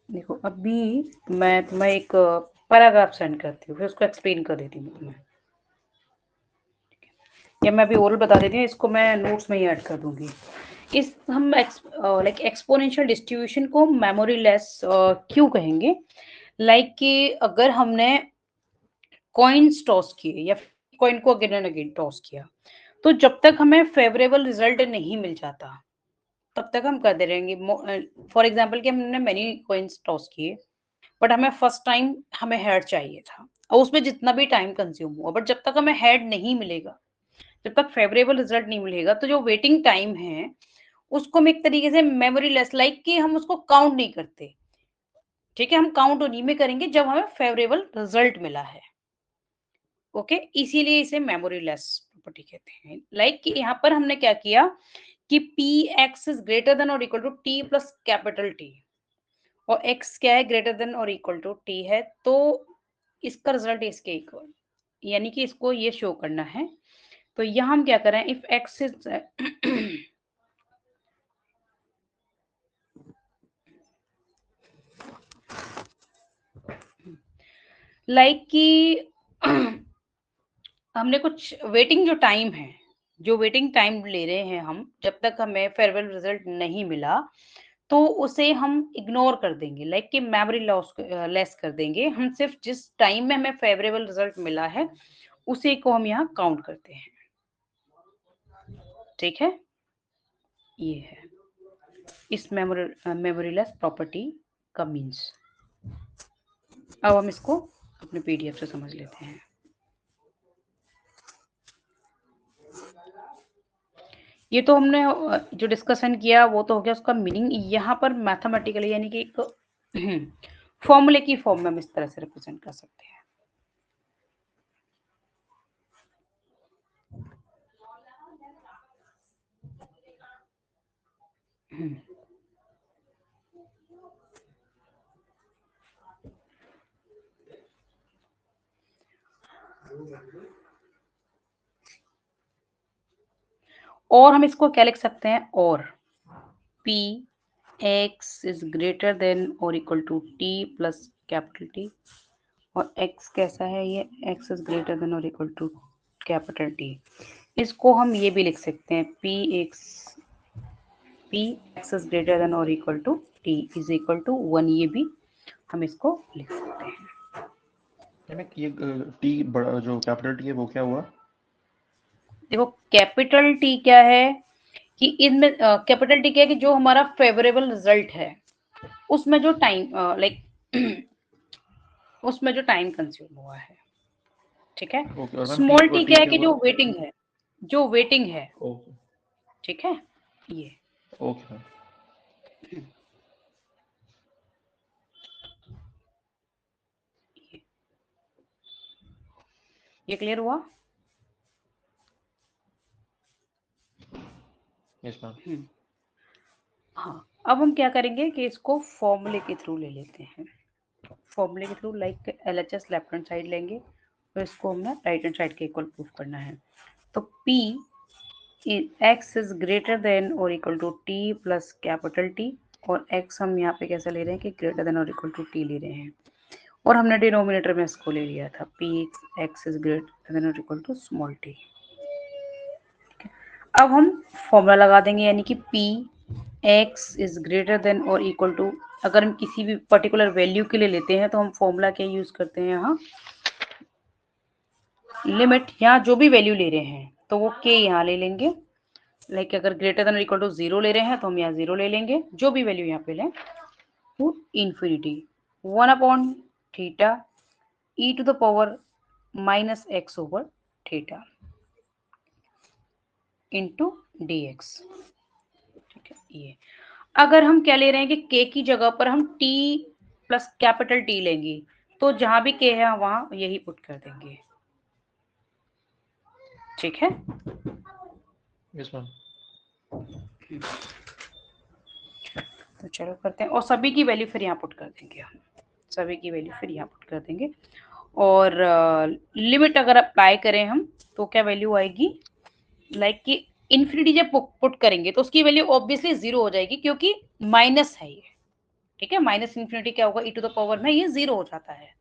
देखो, अभी मैं तुम्हें एक पैराग्राफ सेंड करती हूँ, फिर उसको एक्सप्लेन कर देती हूँ तुम्हें, या मैं अभी ओरल बता देती हूँ, इसको मैं नोट्स में ही ऐड कर दूंगी। इस हम लाइक एक्सपोनेंशियल डिस्ट्रीब्यूशन को मेमोरी लेस क्यों कहेंगे? लाइक कि अगर हमने कॉइन्स टॉस किए या कॉइन को अगेन एंड अगेन टॉस किया, तो जब तक हमें फेवरेबल रिजल्ट नहीं मिल जाता, तब तक हम करते रहेंगे। फॉर एग्जाम्पल कि हमने मैनी कॉइन्स टॉस किए, बट हमें फर्स्ट टाइम हमें हेड चाहिए था और उसमें जितना भी टाइम कंज्यूम हुआ, बट जब तक हमें हेड नहीं मिलेगा, जब तक फेवरेबल रिजल्ट नहीं मिलेगा, तो जो वेटिंग टाइम है उसको हम एक तरीके से मेमोरी लेस लाइक कि हम उसको काउंट नहीं करते। ठीक है, हम काउंट उन्हीं में करेंगे जब हमें फेवरेबल रिजल्ट मिला है। ओके, इसीलिए इसे मेमोरी लेस प्रॉपर्टी कहते हैं। लाइक कि यहाँ पर हमने क्या किया कि p x is greater than और equal to t plus capital t, और x क्या है, ग्रेटर देन और इक्वल टू t है, तो इसका रिजल्ट इसके इक्वल, यानी कि इसको ये शो करना है। तो यहाँ हम क्या करें, इफ x इज लाइक कि हमने कुछ वेटिंग जो टाइम है, जो वेटिंग टाइम ले रहे हैं हम, जब तक हमें फेयरवेल रिजल्ट नहीं मिला, तो उसे हम इग्नोर कर देंगे, लाइक कि मेमोरी लॉस लेस कर देंगे। हम सिर्फ जिस टाइम में हमें फेवरेबल रिजल्ट मिला है उसी को हम यहाँ काउंट करते हैं। ठीक है, ये है इस मेमोरी लेस प्रॉपर्टी का मीन्स। अब हम इसको अपने पीडीएफ से समझ लेते हैं। ये तो हमने जो डिस्कशन किया वो तो हो गया, उसका मीनिंग यहाँ पर मैथमेटिकली यानी कि एक फॉर्मूले की फॉर्म में हम इस तरह से रिप्रेजेंट कर सकते हैं। और हम इसको क्या लिख सकते हैं, और P x is greater than और equal to t plus capital T, और x कैसा है, ये x इज ग्रेटर देन और इक्वल टू कैपिटल T। इसको हम ये भी लिख सकते हैं P x is greater than और equal to T is equal to 1, ये भी हम इसको लिख सकते हैं। ये टी बड़ा जो कैपिटल टी है वो क्या हुआ? देखो कैपिटल T क्या है कि इनमें कैपिटल T क्या है कि जो हमारा फेवरेबल रिजल्ट है उसमें जो टाइम लाइक उसमें जो टाइम कंज्यूम हुआ है। ठीक है, ओके, और मैम टी स्मॉल और टी टी क्या है क्या कि हुआ? जो वेटिंग है, जो वेटिंग है। ओके ठीक है, ये ओके मैम। ये क्लियर हुआ? Yes ma'am. हाँ, अब हम क्या करेंगे कि इसको फॉर्मूले के थ्रू ले लेते हैं। फॉर्मूले के through like LHS left hand side लेंगे और इसको हमने राइट हैंड साइड के इक्वल प्रूफ करना है। तो P x is greater than और equal to t plus capital T, और x हम यहाँ पे कैसे ले रहे हैं कि ग्रेटर देन और इक्वल टू t ले रहे हैं, और हमने डिनोमिनेटर में इसको ले लिया था P x is greater than और इक्वल टू स्मॉल t। अब हम फॉर्मूला लगा देंगे, यानी कि P x is greater than और इक्वल टू, अगर हम किसी भी पर्टिकुलर वैल्यू के लिए लेते हैं तो हम फॉर्मूला क्या यूज करते हैं, यहाँ लिमिट, यहाँ जो भी वैल्यू ले रहे हैं तो वो k यहाँ ले लेंगे। लाइक अगर ग्रेटर देन और इक्वल टू 0 ले रहे हैं तो हम यहाँ 0 ले लेंगे, जो भी वैल्यू यहाँ पे लें, to infinity 1 upon theta e to the power minus x over theta into d x. ठीक है, ये अगर हम क्या ले रहे हैं कि k की जगह पर हम t प्लस कैपिटल T लेंगे, तो जहां भी k है वहां यही पुट कर देंगे। ठीक है, यस मैम। तो चलो करते हैं, और सभी की वैल्यू फिर यहाँ पुट कर देंगे हम, सभी की वैल्यू फिर यहाँ पुट कर देंगे। और लिमिट अगर अप्लाई करें हम तो क्या वैल्यू आएगी, लाइक कि इन्फिनिटी जब पुट करेंगे तो उसकी वैल्यू ऑब्वियसली 0 हो जाएगी, क्योंकि माइनस है ये। ठीक है, माइनस इन्फिनिटी क्या होगा, e टू द पावर में ये 0 हो जाता है,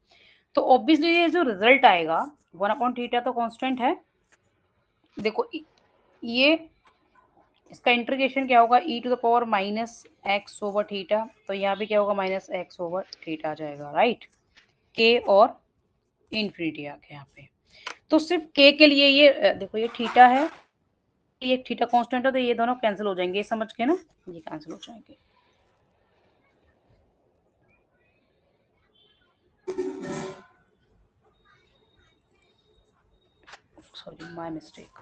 तो ऑब्वियसली ये जो रिजल्ट आएगा 1 अपॉन थीटा तो कांस्टेंट है। देखो ये इसका इंटीग्रेशन क्या होगा, e to the power minus x over theta, तो यहाँ भी क्या होगा, माइनस एक्स ओवर थीटा आ जाएगा, राइट। के और इन्फिनिटी आ गया यहाँ पे, तो सिर्फ के लिए ये देखो ये थीटा है ये एक थीटा कांस्टेंट है तो ये दोनों कैंसिल हो जाएंगे, समझ के ना, ये कैंसिल हो जाएंगे। सॉरी माय मिस्टेक,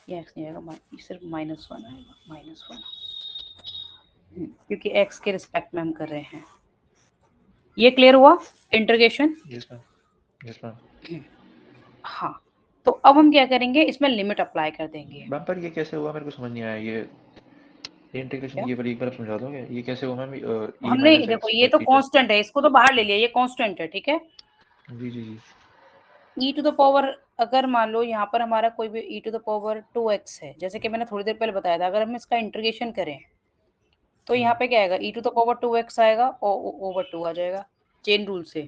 ये x नहीं आएगा, सिर्फ -1 आएगा, -1, क्योंकि x के रिस्पेक्ट में हम कर रहे हैं। ये क्लियर हुआ integration? Yes ma'am, yes ma'am. हाँ, तो अब हम क्या करेंगे, इसमें लिमिट अप्लाई कर देंगे। मैम पर ये कैसे हुआ, मेरे को समझ नहीं आया। ये इंटीग्रेशन क्या? ये वाली एक बार समझा दोगे, ये कैसे हुआ मैम? e हमने माइनस देखो एक्स ये बाई तो थीटा। कांस्टेंट है, इसको तो बाहर ले लिया, ये कांस्टेंट है, ठीक है। जी जी जी। e टू द पावर, अगर मान लो यहाँ पर हमारा कोई भी e to the power 2x है, जैसे कि मैंने थोड़ी देर पहले बताया था, अगर हम इसका इंटीग्रेशन करें तो यहाँ पे क्या आएगा, e to the power 2x आएगा और ओवर 2 आ जाएगा चेन रूल से।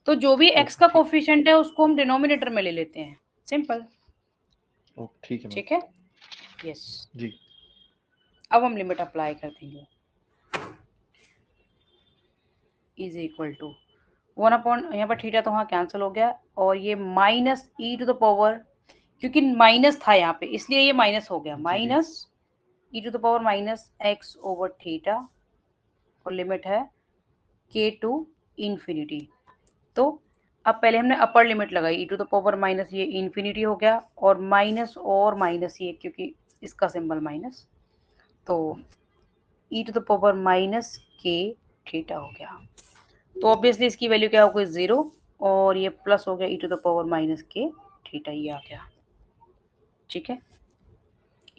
तो जो भी x ओके का ठीक। कोफिशिएंट है उसको हम डिनोमिनेटर में ले लेते हैं, सिंपल। ओके ठीक है मैम। ठीक है, यस। जी। अब हम लिमिट अप्लाई कर देंगे, इज इक्वल टू 1 अपॉन, यहाँ पर थीटा तो वहाँ कैंसिल हो गया, और ये minus e to the power, क्योंकि माइनस था यहाँ पे इसलिए ये माइनस हो गया, जी जी। Minus e to the power minus x over theta, और लिमिट है k टू इंफिनिटी। तो अब पहले हमने अपर लिमिट लगाई, e to the power minus, ये इंफिनिटी हो गया, और माइनस और माइनस ये, क्योंकि इसका सिंबल माइनस, तो e to the power minus k theta हो गया। तो ऑब्वियसली इसकी वैल्यू क्या हो गई, 0, और ये प्लस हो गया e to the power minus k theta, ये आ गया। ठीक है,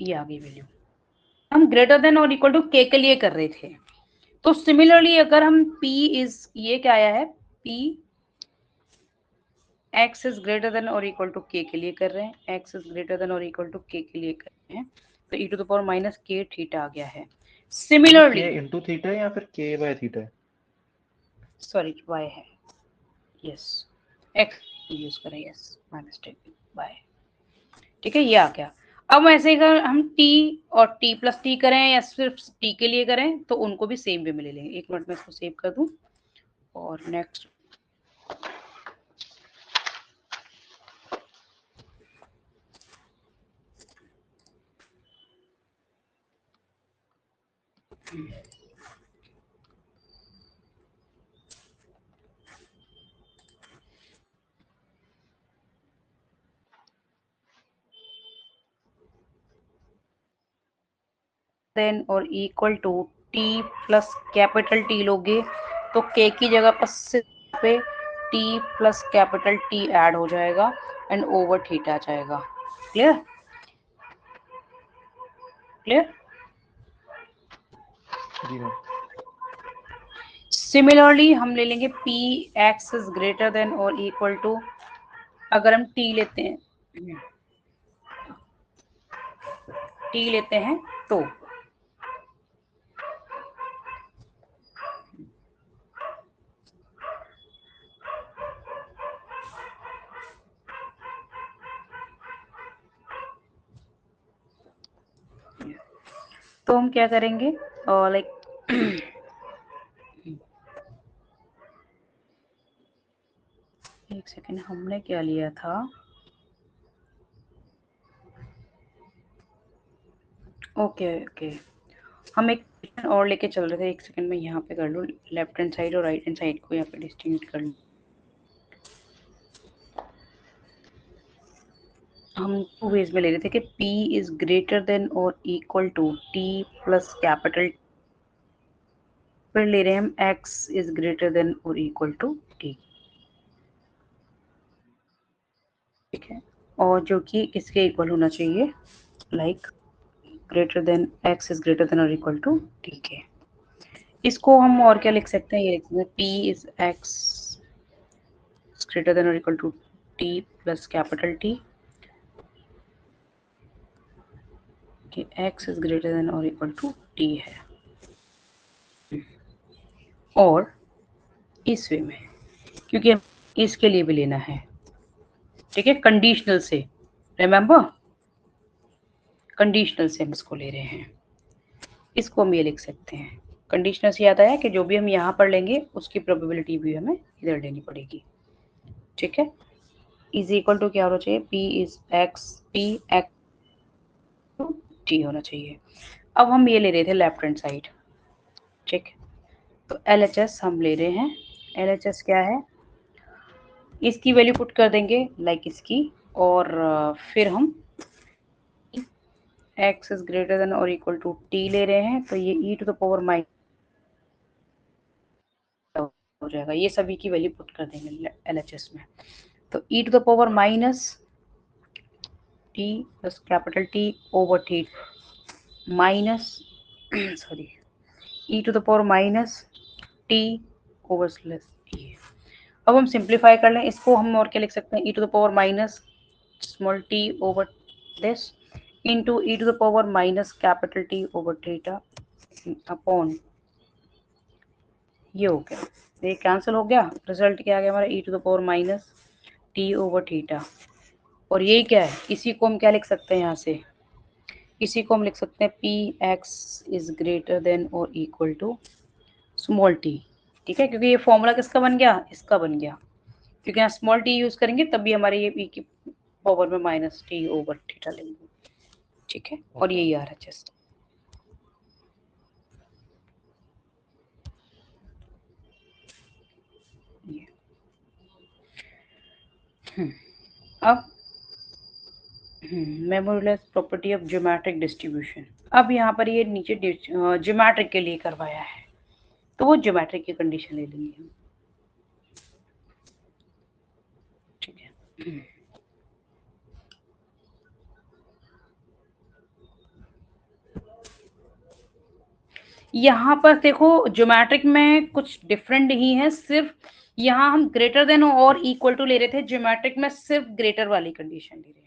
ये आ गई वैल्यू। हम ग्रेटर देन और इक्वल टू k के लिए कर रहे थे, तो सिमिलरली अगर हम p इज, ये क्या आया है, p x is greater than और इक्वल टू k के लिए कर रहे हैं, x इज ग्रेटर देन और इक्वल टू k के लिए कर रहे हैं, तो e to the power minus k theta आ गया है। सिमिलरली, के इंटू थीटा है या फिर के बाय थीटा है? सॉरी y है, यस, x यूज करें, यस माय मिस्टेक, y। ठीक है, ये आ गया। अब ऐसे अगर हम t और t प्लस टी करें या सिर्फ t के लिए करें तो उनको भी सेम वे में ले लेंगे। एक मिनट में इसको सेव कर दूं और नेक्स्ट। देन और equal to t plus capital T लोगे तो k की जगह पे t plus capital T add हो जाएगा एंड ओवर थीटा आ जाएगा। क्लियर? क्लियर? जी मैम। सिमिलरली हम ले लेंगे p x is greater than और इक्वल टू, अगर हम t लेते हैं, t लेते हैं तो हम क्या करेंगे, लाइक एक सेकेंड, हमने क्या लिया था, ओके ओके, हम एक और लेके चल रहे थे, एक सेकंड में यहाँ पे कर लूँ, लेफ्ट हैंड साइड और राइट हैंड साइड को यहाँ पे डिस्टिंग्विश कर लूँ। हम टू वेज में ले रहे थे कि p इज ग्रेटर देन और equal to t plus capital, फिर ले रहे हैं हम x इज ग्रेटर देन और इक्वल टू t। ठीक है, और जो कि किसके इक्वल होना चाहिए, like greater than, x is greater than और इक्वल टू t के। इसको हम और क्या लिख सकते हैं, ये लिख सकते हैं p is x greater than और equal to t plus capital T, कि x इज ग्रेटर देन और इक्वल टू t है। और इस वे में, क्योंकि हम इसके लिए भी लेना है, ठीक है, कंडीशनल से, रिमेंबर कंडीशनल से हम इसको ले रहे हैं, इसको हम ये लिख सकते हैं। कंडीशनल से याद आया कि जो भी हम यहाँ पर लेंगे उसकी प्रोबेबिलिटी भी हमें इधर लेनी पड़ेगी। ठीक है, इज इक्वल टू क्या होना चाहिए, p is x, p x T होना चाहिए। अब हम ये ले रहे थे लेफ्ट हैंड साइड, ठीक। तो LHS हम ले रहे हैं। LHS क्या है, इसकी वैल्यू पुट कर देंगे लाइक इसकी, और फिर हम x इज ग्रेटर देन और इक्वल टू t ले रहे हैं, तो ये e to the power minus हो जाएगा। ये सभी की वैल्यू पुट कर देंगे LHS में। तो e to the power minus t plus capital T over T minus sorry e to the power minus t over slash t। अब हम सिंप्लीफाई कर लें इसको, हम और क्या लिख सकते हैं, e to the power minus small t over this into e to the power minus capital T over theta upon, ये हो गया, ये कैंसिल हो गया। रिजल्ट क्या आ गया हमारा, e to the power minus t over theta. और ये क्या है, इसी को हम क्या लिख सकते हैं, यहाँ से इसी को हम लिख सकते हैं px इज ग्रेटर देन और इक्वल टू स्मॉल t, ठीक है, क्योंकि ये फॉर्मूला किसका बन गया, इसका बन गया, क्योंकि यहाँ स्मॉल t यूज करेंगे तभी हमारे ये p की पावर में माइनस t ओवर थीटा लेंगे, ठीक है। और यही आ रहा है जस्ट। ये अब memoryless property of geometric distribution. अब यहाँ पर ये नीचे ज्योमेट्रिक के लिए करवाया है, तो वो ज्योमेट्रिक की कंडीशन ले लेंगे हम, ठीक है। यहाँ पर देखो ज्योमेट्रिक में कुछ डिफरेंट नहीं है, सिर्फ यहाँ हम ग्रेटर देन और इक्वल टू ले रहे थे, ज्योमेट्रिक में सिर्फ ग्रेटर वाली कंडीशन ले रहे हैं,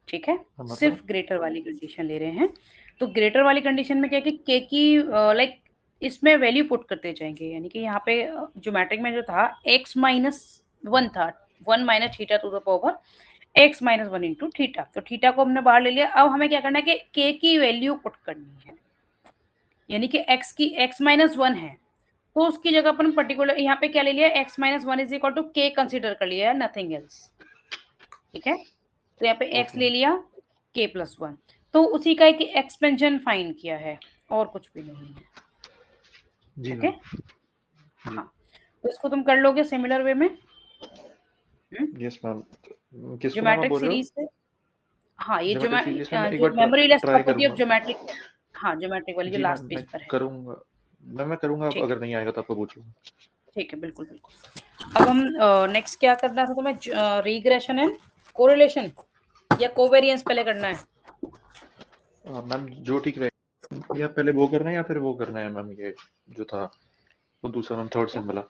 ठीक है, सिर्फ ग्रेटर वाली कंडीशन ले रहे हैं। तो ग्रेटर वाली कंडीशन में क्या है कि के की लाइक इसमें वैल्यू पुट करते जाएंगे, यानी कि यहाँ पे ज्योमेट्रिक में जो था x माइनस वन था, 1 minus theta to the power x minus one into theta, तो थीटा को हमने बाहर ले लिया। अब हमें क्या करना है कि के की वैल्यू पुट करनी है, यानी कि x माइनस वन है, तो उसकी जगह पर पर्टिकुलर यहाँ पे क्या ले लिया, x minus one is equal to k consider कर लिया है, नथिंग एल्स, ठीक है। तो यहाँ पे x ले लिया k प्लस वन, तो उसी का एक एक्सपेंशन फाइंड किया है, और कुछ भी नहीं है, ओके। हाँ, तो इसको तुम कर लोगे सिमिलर वे में। यस मैम, किसको मैम आप ज्योमेट्रिक बोल रहे हो? सीरीज से, हाँ ये ज्योमेट्रिक सीरीज में मैं एक जो बार memoryless try property of करूंगा। ज्योमेट्रिक, हाँ ज्योमेट्रिक वाली जो जी मैम, लास्ट मैं पेज पर है, करूंगा, मैं करूंगा, ठीक अगर है, नहीं आएगा तो आपको पूछूंगा। ठीक है, बिल्कुल बिल्कुल। अब हम नेक्स्ट क्या करना था तुम्हें, रिग्रेशन एंड कोरिलेशन या कोवेरियंस पहले करना है? मैम जो ठीक रहेगा, या पहले वो करना है या फिर वो करना है मैम, ये जो था वो दूसरा मैम, थर्ड सेम वाला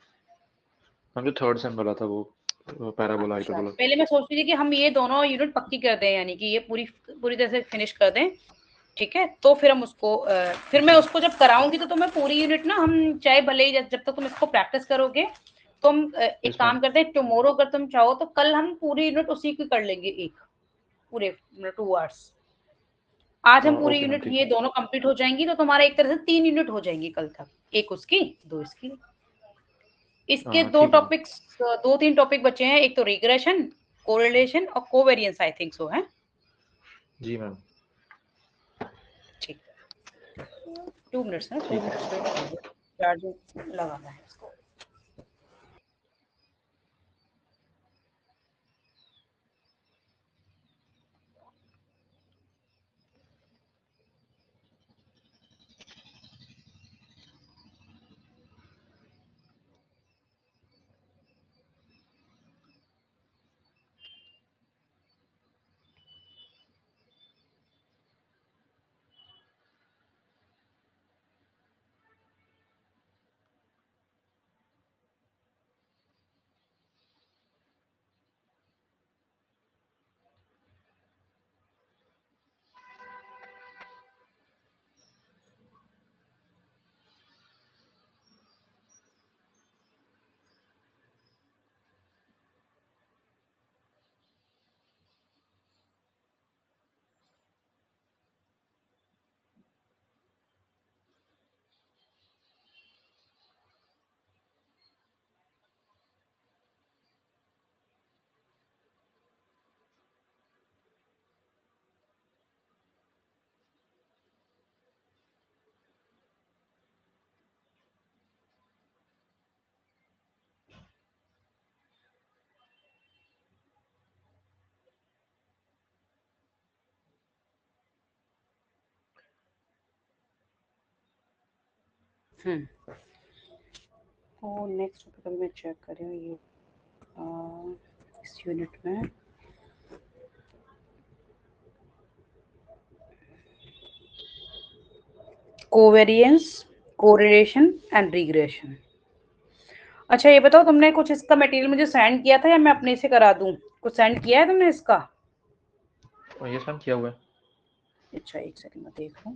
मैम, जो थर्ड सेम वाला था वो पैराबोला अच्छा, हाइपरबोला। पहले मैं सोच रही थी कि हम ये दोनों यूनिट पक्की कर दें, यानी कि ये पूरी पूरी तरह से फिनिश कर दें, ठीक है। तो फिर हम उसको फिर मैं उसको जब कराऊंगी तो तुम्हें पूरी यूनिट ना, हम चाहे भले ही जब तक तुम इसको प्रैक्टिस करोगे, तो हम एक यस मैम। काम करते हैं, टुमारो अगर तुम चाहो तो कल हम पूरी यूनिट उसी की कर लेंगे, एक पूरे 2 आवर्स। आज हम पूरी ओके मैम, यूनिट ठीक ये है। दोनों कंप्लीट हो जाएंगी, तो तुम्हारा एक तरह से 3 यूनिट हो जाएंगी कल तक, एक उसकी, 2 इसकी। इसके दो ठीक है मैम। टॉपिक्स, 2-3 टॉपिक बचे हैं, एक तो रिग्रेशन, कोरिलेशन और कोवेरियंस, आई थिंक सो है, जी मैम। ठीक। 2 मिनट्स है, टू ठीक है। मिनट्स वेट कीजिए, चार्जिंग लगाना है इसको। और नेक्स्ट टॉपिक मैं चेक कर रही हूँ ये इस यूनिट में कोवेरियंस, कोरिलेशन एंड रिग्रेशन। अच्छा ये बताओ, तुमने कुछ इसका मटेरियल मुझे सेंड किया था या मैं अपने से करा दूं? कुछ सेंड किया है तुमने इसका? और ये सेंड किया हुआ है। अच्छा एक सेकंड में देख लूं।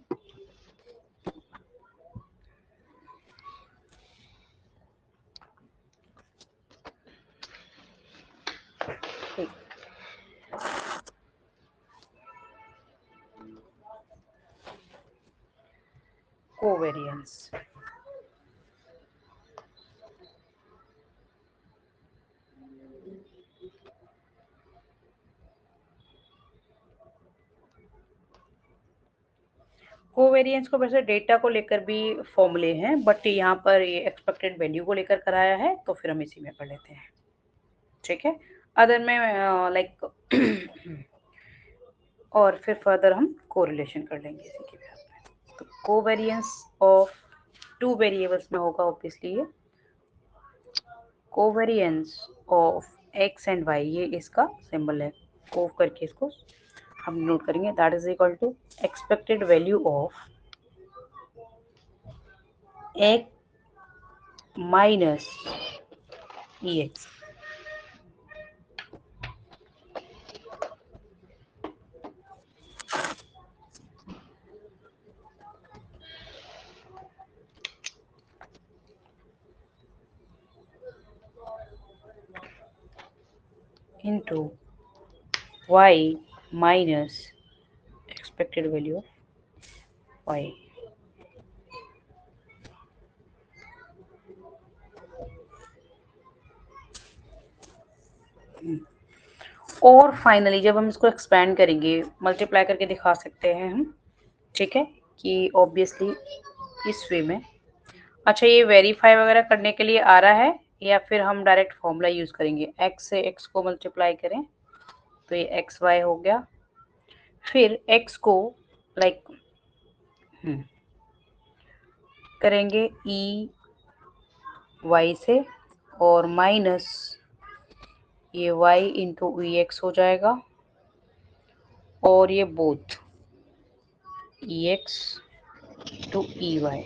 कोवेरियंस, कोवेरियंस को वैसे डेटा को लेकर भी फॉर्मूले हैं, बट यहाँ पर ये एक्सपेक्टेड वैल्यू को लेकर कराया है, तो फिर हम इसी में पढ़ लेते हैं। ठीक है, अदर में लाइक और फिर फर्दर हम कोरिलेशन कर लेंगे इसी के बेस में। तो कोवेरियंस ऑफ टू वेरिएबल्स में होगा ऑब्वियसली ये covariance of x and y, ये इसका सिंबल है, कोव करके इसको हम नोट करेंगे। That is equal to expected value of x minus E x into y minus expected value of y। और फाइनली जब हम इसको एक्सपेंड करेंगे, मल्टीप्लाई करके दिखा सकते हैं हम, ठीक है, कि ऑब्वियसली इस वे में। अच्छा ये वेरीफाई वगैरह करने के लिए आ रहा है या फिर हम डायरेक्ट फॉर्मूला यूज करेंगे? एक्स से एक्स को मल्टीप्लाई करें तो ये एक्स वाई हो गया, फिर एक्स को लाइक करेंगे ई वाई से और माइनस ये y इंटू ई एक्स हो जाएगा और ये both E x to E y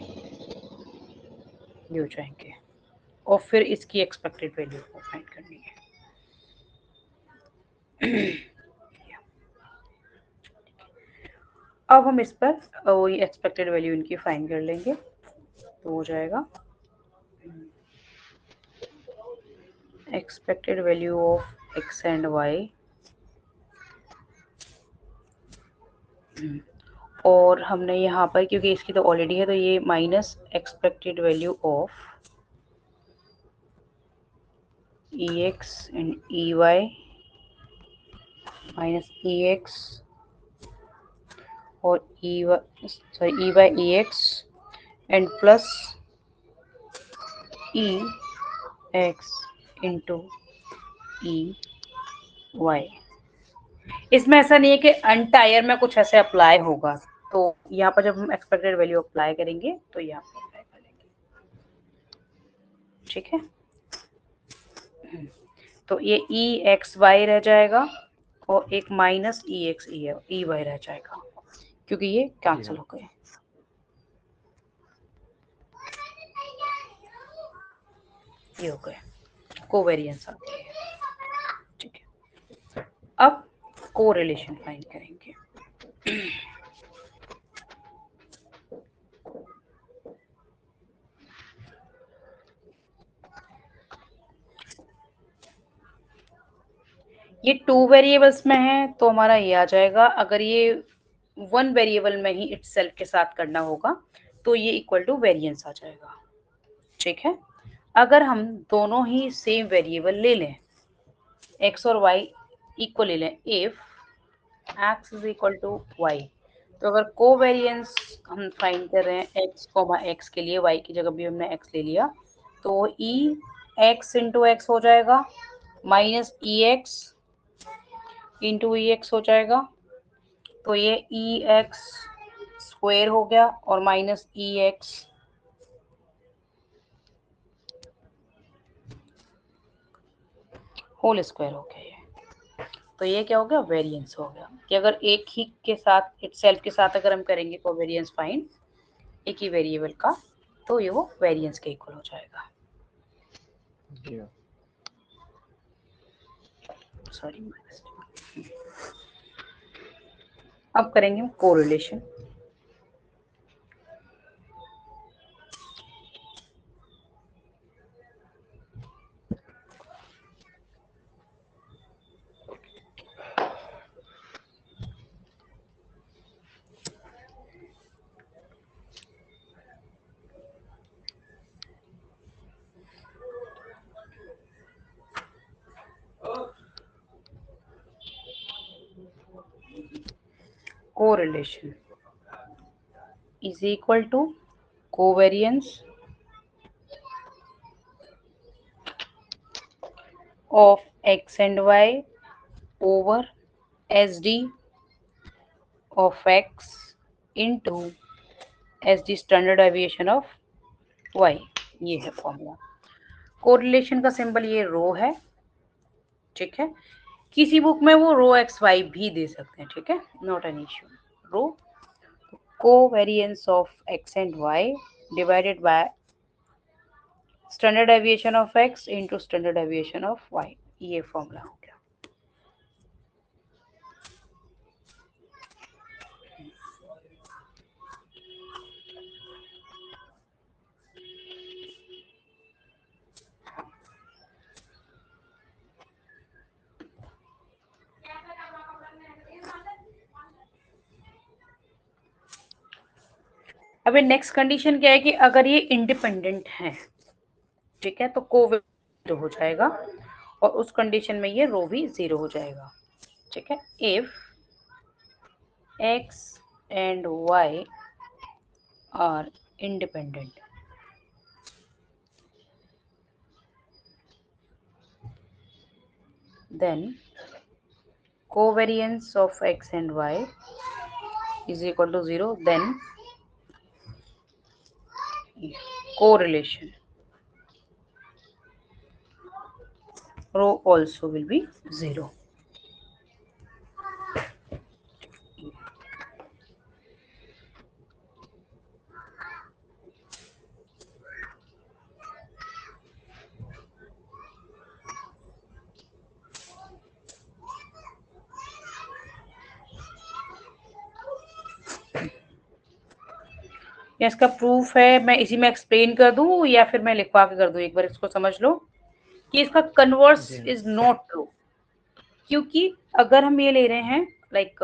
ये हो जाएंगे और फिर इसकी एक्सपेक्टेड वैल्यू को फाइंड करनी है। अब हम इस पर वही एक्सपेक्टेड वैल्यू इनकी फाइंड कर लेंगे, तो हो जाएगा expected value of x and y और हमने यहाँ पर क्योंकि इसकी तो ऑलरेडी है तो ये minus expected value of E X and E Y minus E X और E Y E X and plus E x into E Y. इसमें ऐसा नहीं है कि अनटायर में कुछ ऐसे अप्लाई होगा, तो यहाँ पर जब हम एक्सपेक्टेड वैल्यू अप्लाई करेंगे तो यहाँ पर अप्लाई कर लेंगे। ठीक है, तो ये ई एक्स वाई रह जाएगा और एक minus E x E Y रह जाएगा क्योंकि ये कैंसिल हो गए। ये हो गए कोवेरियंस आ गई है। ठीक है, अब कोरिलेशन फाइंड करेंगे। ये टू वेरिएबल्स में है तो हमारा ये आ जाएगा, अगर ये वन वेरिएबल में ही इटसेल्फ के साथ करना होगा तो ये इक्वल टू वेरिएंस आ जाएगा। ठीक है, अगर हम दोनों ही सेम वेरिएबल ले लें, x और y इक्वल ले लें, if x is equal to y, तो अगर कोवेरिएंस हम फाइंड कर रहे हैं x, के लिए y की जगह भी हमने x ले लिया तो e x इंटू एक्स हो जाएगा माइनस ई एक्स इंटू ई एक्स हो जाएगा, तो ये ई एक्स स्क्वायर हो गया और minus E x whole square हो गया ये। तो ये क्या हो गया, वेरिएंस हो गया कि अगर एक ही के साथ इटसेल्फ के साथ अगर हम करेंगे कोवेरिएंस फाइंड एक ही वेरिएबल का, तो ये वो वेरिएंस के इक्वल हो जाएगा। सॉरी, अब करेंगे हम correlation. Correlation is equal to covariance of x and y over SD of x into SD standard deviation of y। ये है फॉर्मूला। कोरिलेशन का सिंबल ये रो है, ठीक है। किसी बुक में वो रो एक्स वाई भी दे सकते हैं, ठीक है, not an issue. Rho covariance of x and y divided by standard deviation of x into standard deviation of y, ये फॉर्मूला हो गया। अभी नेक्स्ट कंडीशन क्या है कि अगर ये इंडिपेंडेंट है, ठीक है, तो कोवेरिएंस हो जाएगा और उस कंडीशन में ये रो भी 0 हो जाएगा, ठीक है। If x and y are independent, then covariance of x and y is equal to 0, then correlation rho also will be 0। इसका प्रूफ है, मैं इसी में एक्सप्लेन कर दूं या फिर मैं लिखवा के कर दूं, एक बार इसको समझ लो कि इसका कन्वर्स इज नॉट ट्रू। क्योंकि अगर हम ये ले रहे हैं लाइक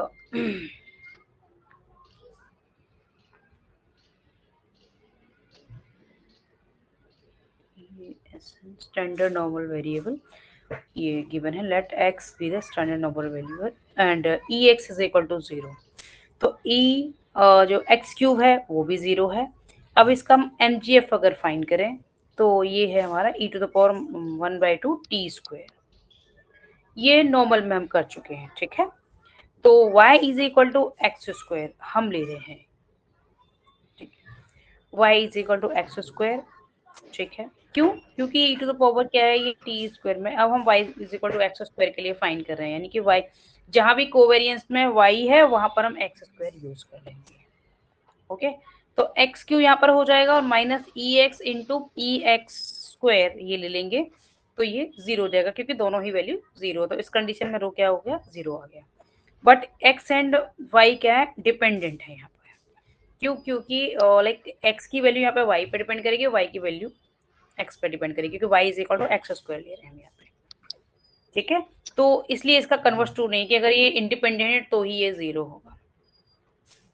स्टैंडर्ड नॉर्मल वेरिएबल ये गिवन है, let x be the standard normal variable and ex is equal to 0। तो e जो x क्यूब है वो भी 0 है। अब इसका हम mgf अगर फाइंड करें तो ये है हमारा e to the power 1/2 T square. ये नॉर्मल में हम कर चुके हैं, ठीक है। तो y is equal to x square हम ले रहे हैं, ठीक है, y is equal to x square, ठीक है। क्यों? क्योंकि e टू द पावर क्या है, ये टी स्क्वायर में। अब हम y is equal to x square के लिए फाइंड कर रहे हैं, यानी कि y जहां भी कोवेरिएंस में y है वहां पर हम एक्स स्क्वायर यूज कर लेंगे, ओके। तो एक्स क्यू यहाँ पर हो जाएगा और माइनस ई एक्स इंटू ई एक्स स्क्वायर ये ले लेंगे, तो ये 0 हो जाएगा क्योंकि दोनों ही वैल्यू 0। तो इस कंडीशन में रो क्या हो गया, 0 आ गया। बट एक्स एंड वाई क्या है, डिपेंडेंट है यहाँ पर। क्यों? क्योंकि लाइक एक्स की वैल्यू यहाँ पे वाई पे डिपेंड करेगी, वाई की वैल्यू एक्स पे डिपेंड करेगी, क्योंकि y is equal to x square ले रहे हैं हम यहाँ पे, ठीक है। तो इसलिए इसका कन्वर्स ट्रू नहीं कि अगर ये इंडिपेंडेंट है तो ही ये 0 होगा।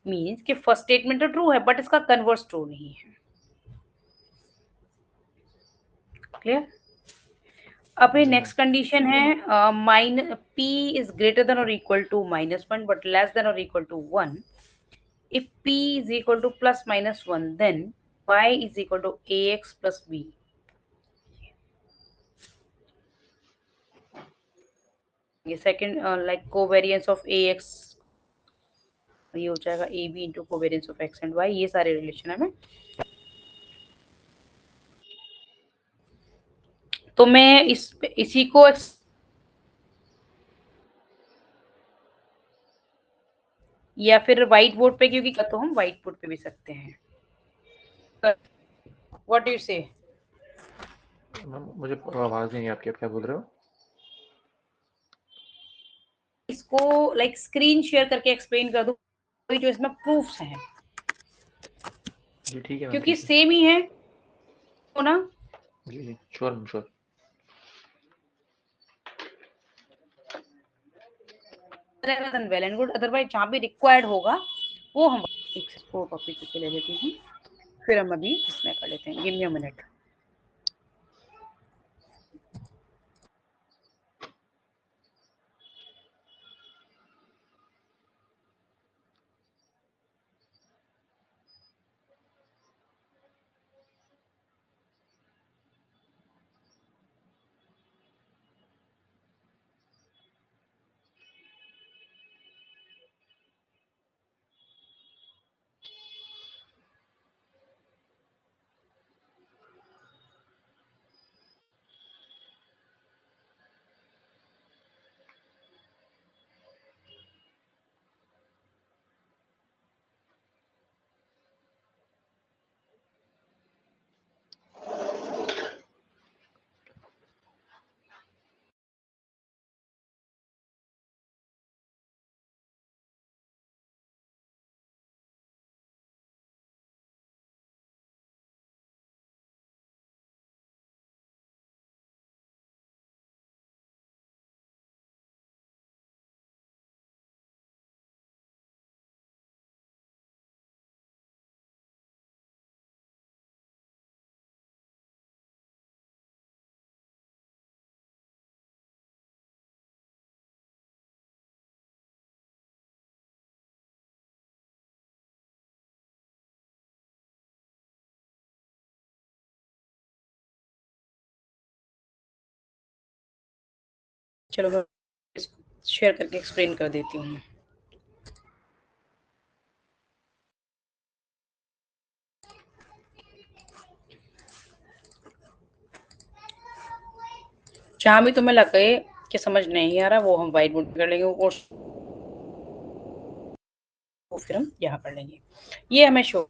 मीन्स कि फर्स्ट स्टेटमेंट तो ट्रू है बट इसका कन्वर्स ट्रू नहीं है। क्लियर? अब ये नेक्स्ट कंडीशन है minus p is greater than और equal to -1 but less than और equal to 1। if p is equal to plus minus 1 then y is equal to ax plus b। ये second like covariance of ax ये हो जाएगा ab into covariance of x and y। ये सारे relation है में, तो मैं इसी को या फिर व्हाइट बोर्ड पे, क्योंकि तो हम व्हाइट बोर्ड पे भी सकते हैं। व्हाट डू यू से? मुझे आवाज नहीं है आपकी, आप क्या बोल रहे हो? इसको लाइक स्क्रीन शेयर करके एक्सप्लेन कर दो जो इसमें प्रूफ्स हैं, जी ठीक है मैम, क्योंकि ठीक है। सेम ही है तो ना। जी जी, sure ma'am, sure. Well and good, otherwise जहाँ भी रिक्वायर्ड होगा वो हम एक कॉपी करके ले लेती हूँ, फिर हम अभी इसमें कर लेते हैं। Give me a minute. चलो मैं शेयर करके एक्सप्लेन कर देती हूँ। जहाँ भी तुम्हें लगे कि समझ नहीं आ रहा वो हम व्हाइट बोर्ड कर लेंगे, और वो फिर हम यहाँ कर लेंगे। ये हमें शो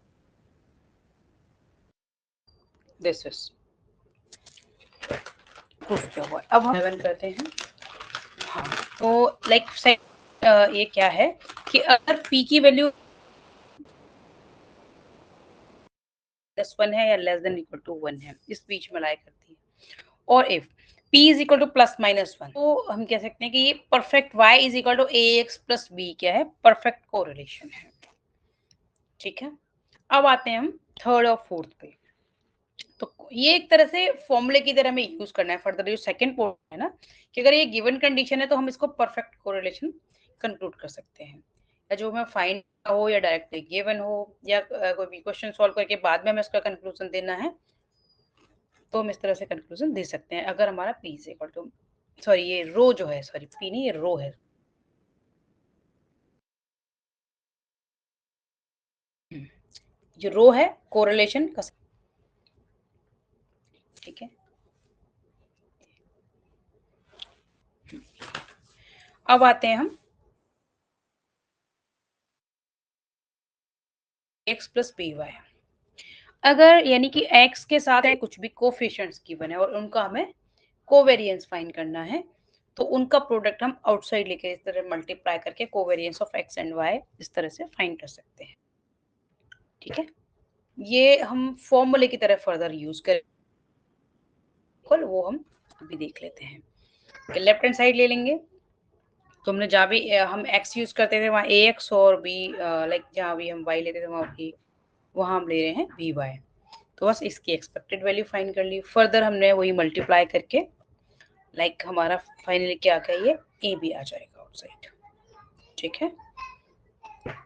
दिस इज प्रूफ क्या हुआ। अब हम 11 करते हैं। हाँ, तो लाइक ये क्या है कि अगर p की वैल्यू +1 है या लेस देन इक्वल टू 1 है, इस बीच में लाई करती है, और if p is equal to +-1, तो हम कह सकते हैं कि ये perfect y is equal to ax plus b क्या है, परफेक्ट कोरिलेशन है। ठीक है, अब आते हैं हम थर्ड और फोर्थ पे। तो ये एक तरह से फॉर्मूले की तरह हमें यूज करना है फर्दर। जो सेकंड पॉइंट है ना, कि अगर ये गिवन कंडीशन है तो हम इसको परफेक्ट कोरिलेशन कंक्लूड कर सकते हैं, या जो हमें फाइंड हो या डायरेक्टली गिवन हो, या कोई भी क्वेश्चन सॉल्व करके बाद में हमें इसका कंक्लूजन देना है, तो हम इस तरह से कंक्लूजन दे सकते हैं। अगर हमारा P is equal to, sorry ये रो जो है, सॉरी पी नहीं, ये रो है। जो रो है कोरिलेशन का, ठीक है। अब आते हैं हम x प्लस पी वाई। अगर यानी कि x के साथ कुछ भी कोफिशिएंट्स गिवन है और उनका हमें कोवेरिएंस फाइंड करना है, तो उनका प्रोडक्ट हम आउटसाइड लेके इस तरह मल्टीप्लाई करके covariance of x and y इस तरह से फाइंड कर सकते हैं। ठीक है, ये हम फॉर्मूले की तरह फर्दर यूज करें, वो हम अभी देख लेते हैं। लेफ्ट हैंड साइड ले लेंगे, तो हमने जहाँ भी हम x यूज करते थे वहाँ ax, और b लाइक जहाँ भी हम y लेते थे वहाँ हम ले रहे हैं by। तो बस इसकी एक्सपेक्टेड वैल्यू फाइंड कर ली। फर्दर हमने वही मल्टीप्लाई करके लाइक हमारा फाइनली क्या आ गया, ये ए बी आ जाएगा आउटसाइड। ठीक है,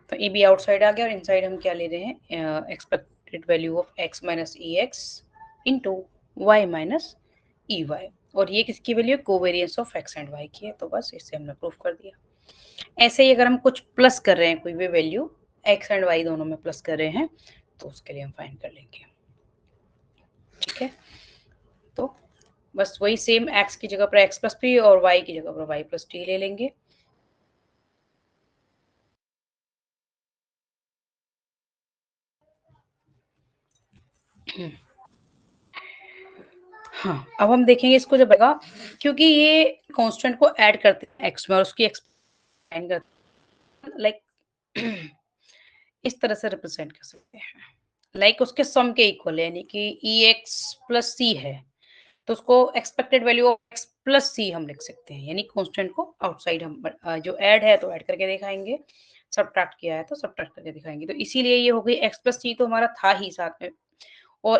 तो ए बी आउटसाइड आ गया, और इनसाइड हम क्या ले रहे हैं, expected value of x minus E x into Y minus E y, और ये किसकी वैल्यू है, covariance of x and y की है। तो बस इससे हमने प्रूफ कर दिया। ऐसे ही अगर हम कुछ प्लस कर रहे हैं, कोई भी वैल्यू x एंड y दोनों में प्लस कर रहे हैं, तो उसके लिए हम फाइंड कर लेंगे। ठीक है, तो बस वही सेम x की जगह पर x प्लस टी और y की जगह पर y प्लस टी ले लेंगे। हाँ, अब हम देखेंगे इसको जब आएगा, क्योंकि ये कांस्टेंट को ऐड करते हैं एक्स में और उसकी एक्सपेंड करते हैं, लाइक इस तरह से रिप्रेजेंट कर सकते हैं, लाइक उसके सम के इक्वल है, यानी कि ई एक्स प्लस सी है तो उसको expected value of x plus c हम लिख सकते हैं, यानी कांस्टेंट को आउटसाइड हम जो ऐड है तो ऐड करके दिखाएंगे, सब्ट्रैक्ट किया है तो सब्ट्रैक्ट करके दिखाएंगे। तो इसीलिए ये हो गई एक्स प्लस सी तो हमारा था ही साथ में, और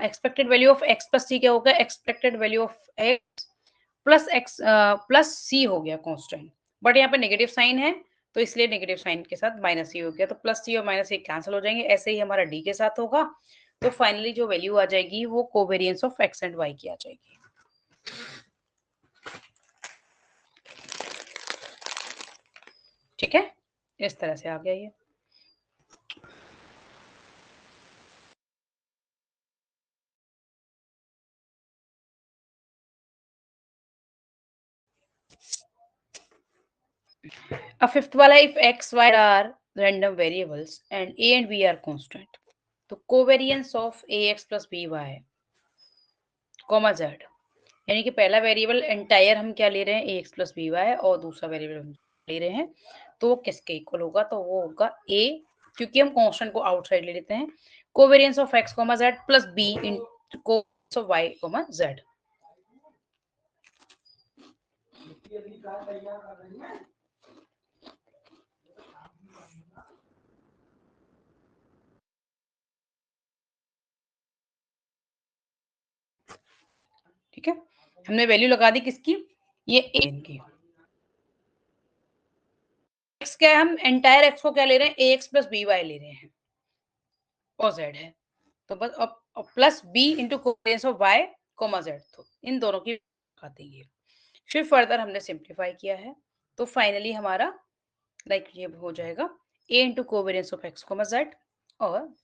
expected value of x plus c क्या होगा, expected value of x x plus c हो गया कांस्टेंट, बट यहाँ पे नेगेटिव साइन है तो इसलिए नेगेटिव साइन के साथ माइनस सी हो गया, तो प्लस सी और माइनस सी कैंसिल हो जाएंगे। ऐसे ही हमारा डी के साथ होगा, तो फाइनली जो वैल्यू आ जाएगी वो covariance of x and y की आ जाएगी। ठीक है, इस तरह से आ गया ये। अब फिफ्थ वाला, if x y are random variables and a and b are constant, तो covariance of a x plus b y comma z, यानी कि पहला वेरिएबल एंटायर हम क्या ले रहे हैं, a x plus b Y, और दूसरा वेरिएबल हम ले रहे हैं तो वो किसके इक्वल होगा, तो वो होगा ए, क्योंकि हम कांस्टेंट को आउटसाइड ले लेते हैं, covariance of x comma z plus b in covariance of y comma z. ठीक है, हमने वैल्यू लगा दी किसकी, ये ए की। एक्स क्या है, हम एंटायर एक्स को क्या ले रहे हैं, a x plus b y ले रहे हैं और जेड है, तो बस अब plus b into covariance of y comma z, तो इन दोनों की लगा देंगे। फिर फर्दर हमने सिंप्लीफाई किया है, तो फाइनली हमारा लाइक ये हो जाएगा a into covariance of x comma z, और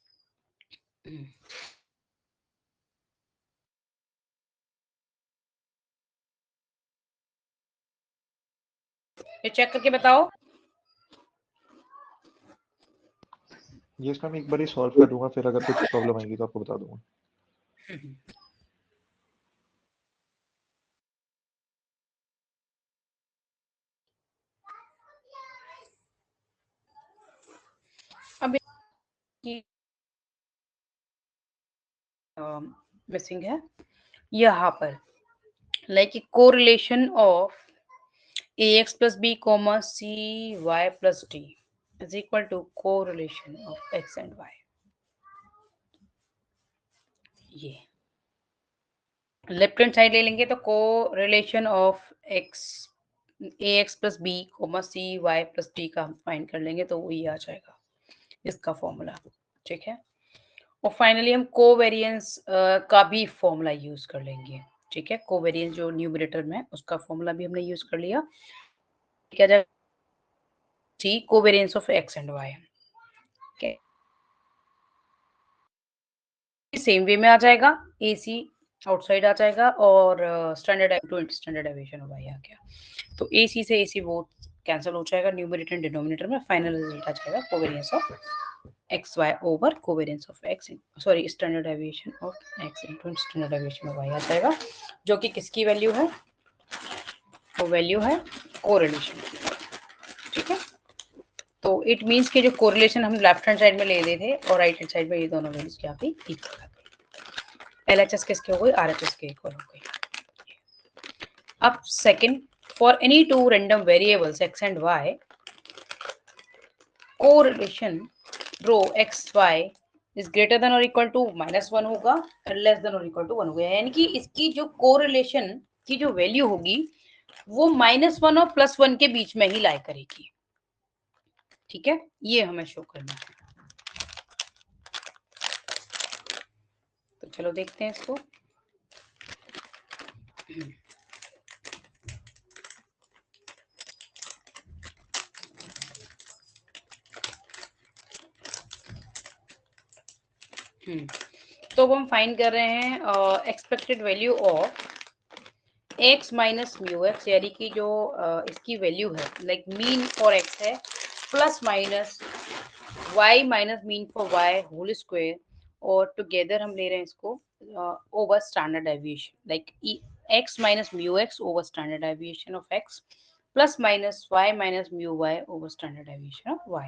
ये चेक करके बताओ। ये इसका मैं एक बार ही सॉल्व कर दूंगा, फिर अगर कुछ प्रॉब्लम आएगी तो आपको बता दूंगा। अब मिसिंग है यहाँ पर, like correlation of ax plus b comma cy plus d is equal to correlation of x and y। ये लेफ्ट हैंड साइड ले लेंगे तो correlation of x ax plus b comma cy plus d का हम find कर लेंगे, तो वो ये आ जाएगा इसका फॉर्मूला। ठीक है, और फाइनली हम कोवेरिएंस का भी फॉर्मूला यूज कर लेंगे। ठीक है, कोवेरिएंस जो न्यूमरेटर में उसका फॉर्मूला भी हमने यूज कर लिया, क्या जाएगा, c covariance of x and y. Same way में आ जाएगा, ए सी आउटसाइड आ जाएगा, और standard to standard deviation of y आ गया, तो ए सी से ए सी वो कैंसिल हो जाएगा न्यूमरेटर एंड डिनोमिनेटर में, फाइनल रिजल्ट आ जाएगा covariance of x y over covariance of x, sorry standard deviation of x into standard deviation of y आ जाएगा, जो कि किसकी वैल्यू है, वो वैल्यू है कोरिलेशन की। ठीक है, तो इट मींस कि जो कोरिलेशन हम लेफ्ट हैंड साइड में ले रहे थे और राइट हैंड साइड में ये दोनों वैल्यूज क्या थी, इक्वल आ गई, एलएचएस किसके हो गई, आरएचएस के इक्वल हो गई। अब second, for any two random variables x and y, correlation rho x y is greater than और इक्वल टू -1 होगा और लेस देन और इक्वल टू 1 होगा, यानी कि इसकी जो कोरिलेशन की जो वैल्यू होगी वो -1 और +1 के बीच में ही लाई करेगी। ठीक है, ये हमें शो करना है, तो चलो देखते हैं इसको। तो हम फाइंड कर रहे हैं expected value of x minus mu x, यानी कि जो इसकी वैल्यू है, लाइक मीन फॉर x है plus minus y minus mean for y whole square और टुगेदर हम ले रहे हैं इसको over standard deviation like x minus mu x over standard deviation of x plus minus y minus mu y over standard deviation of y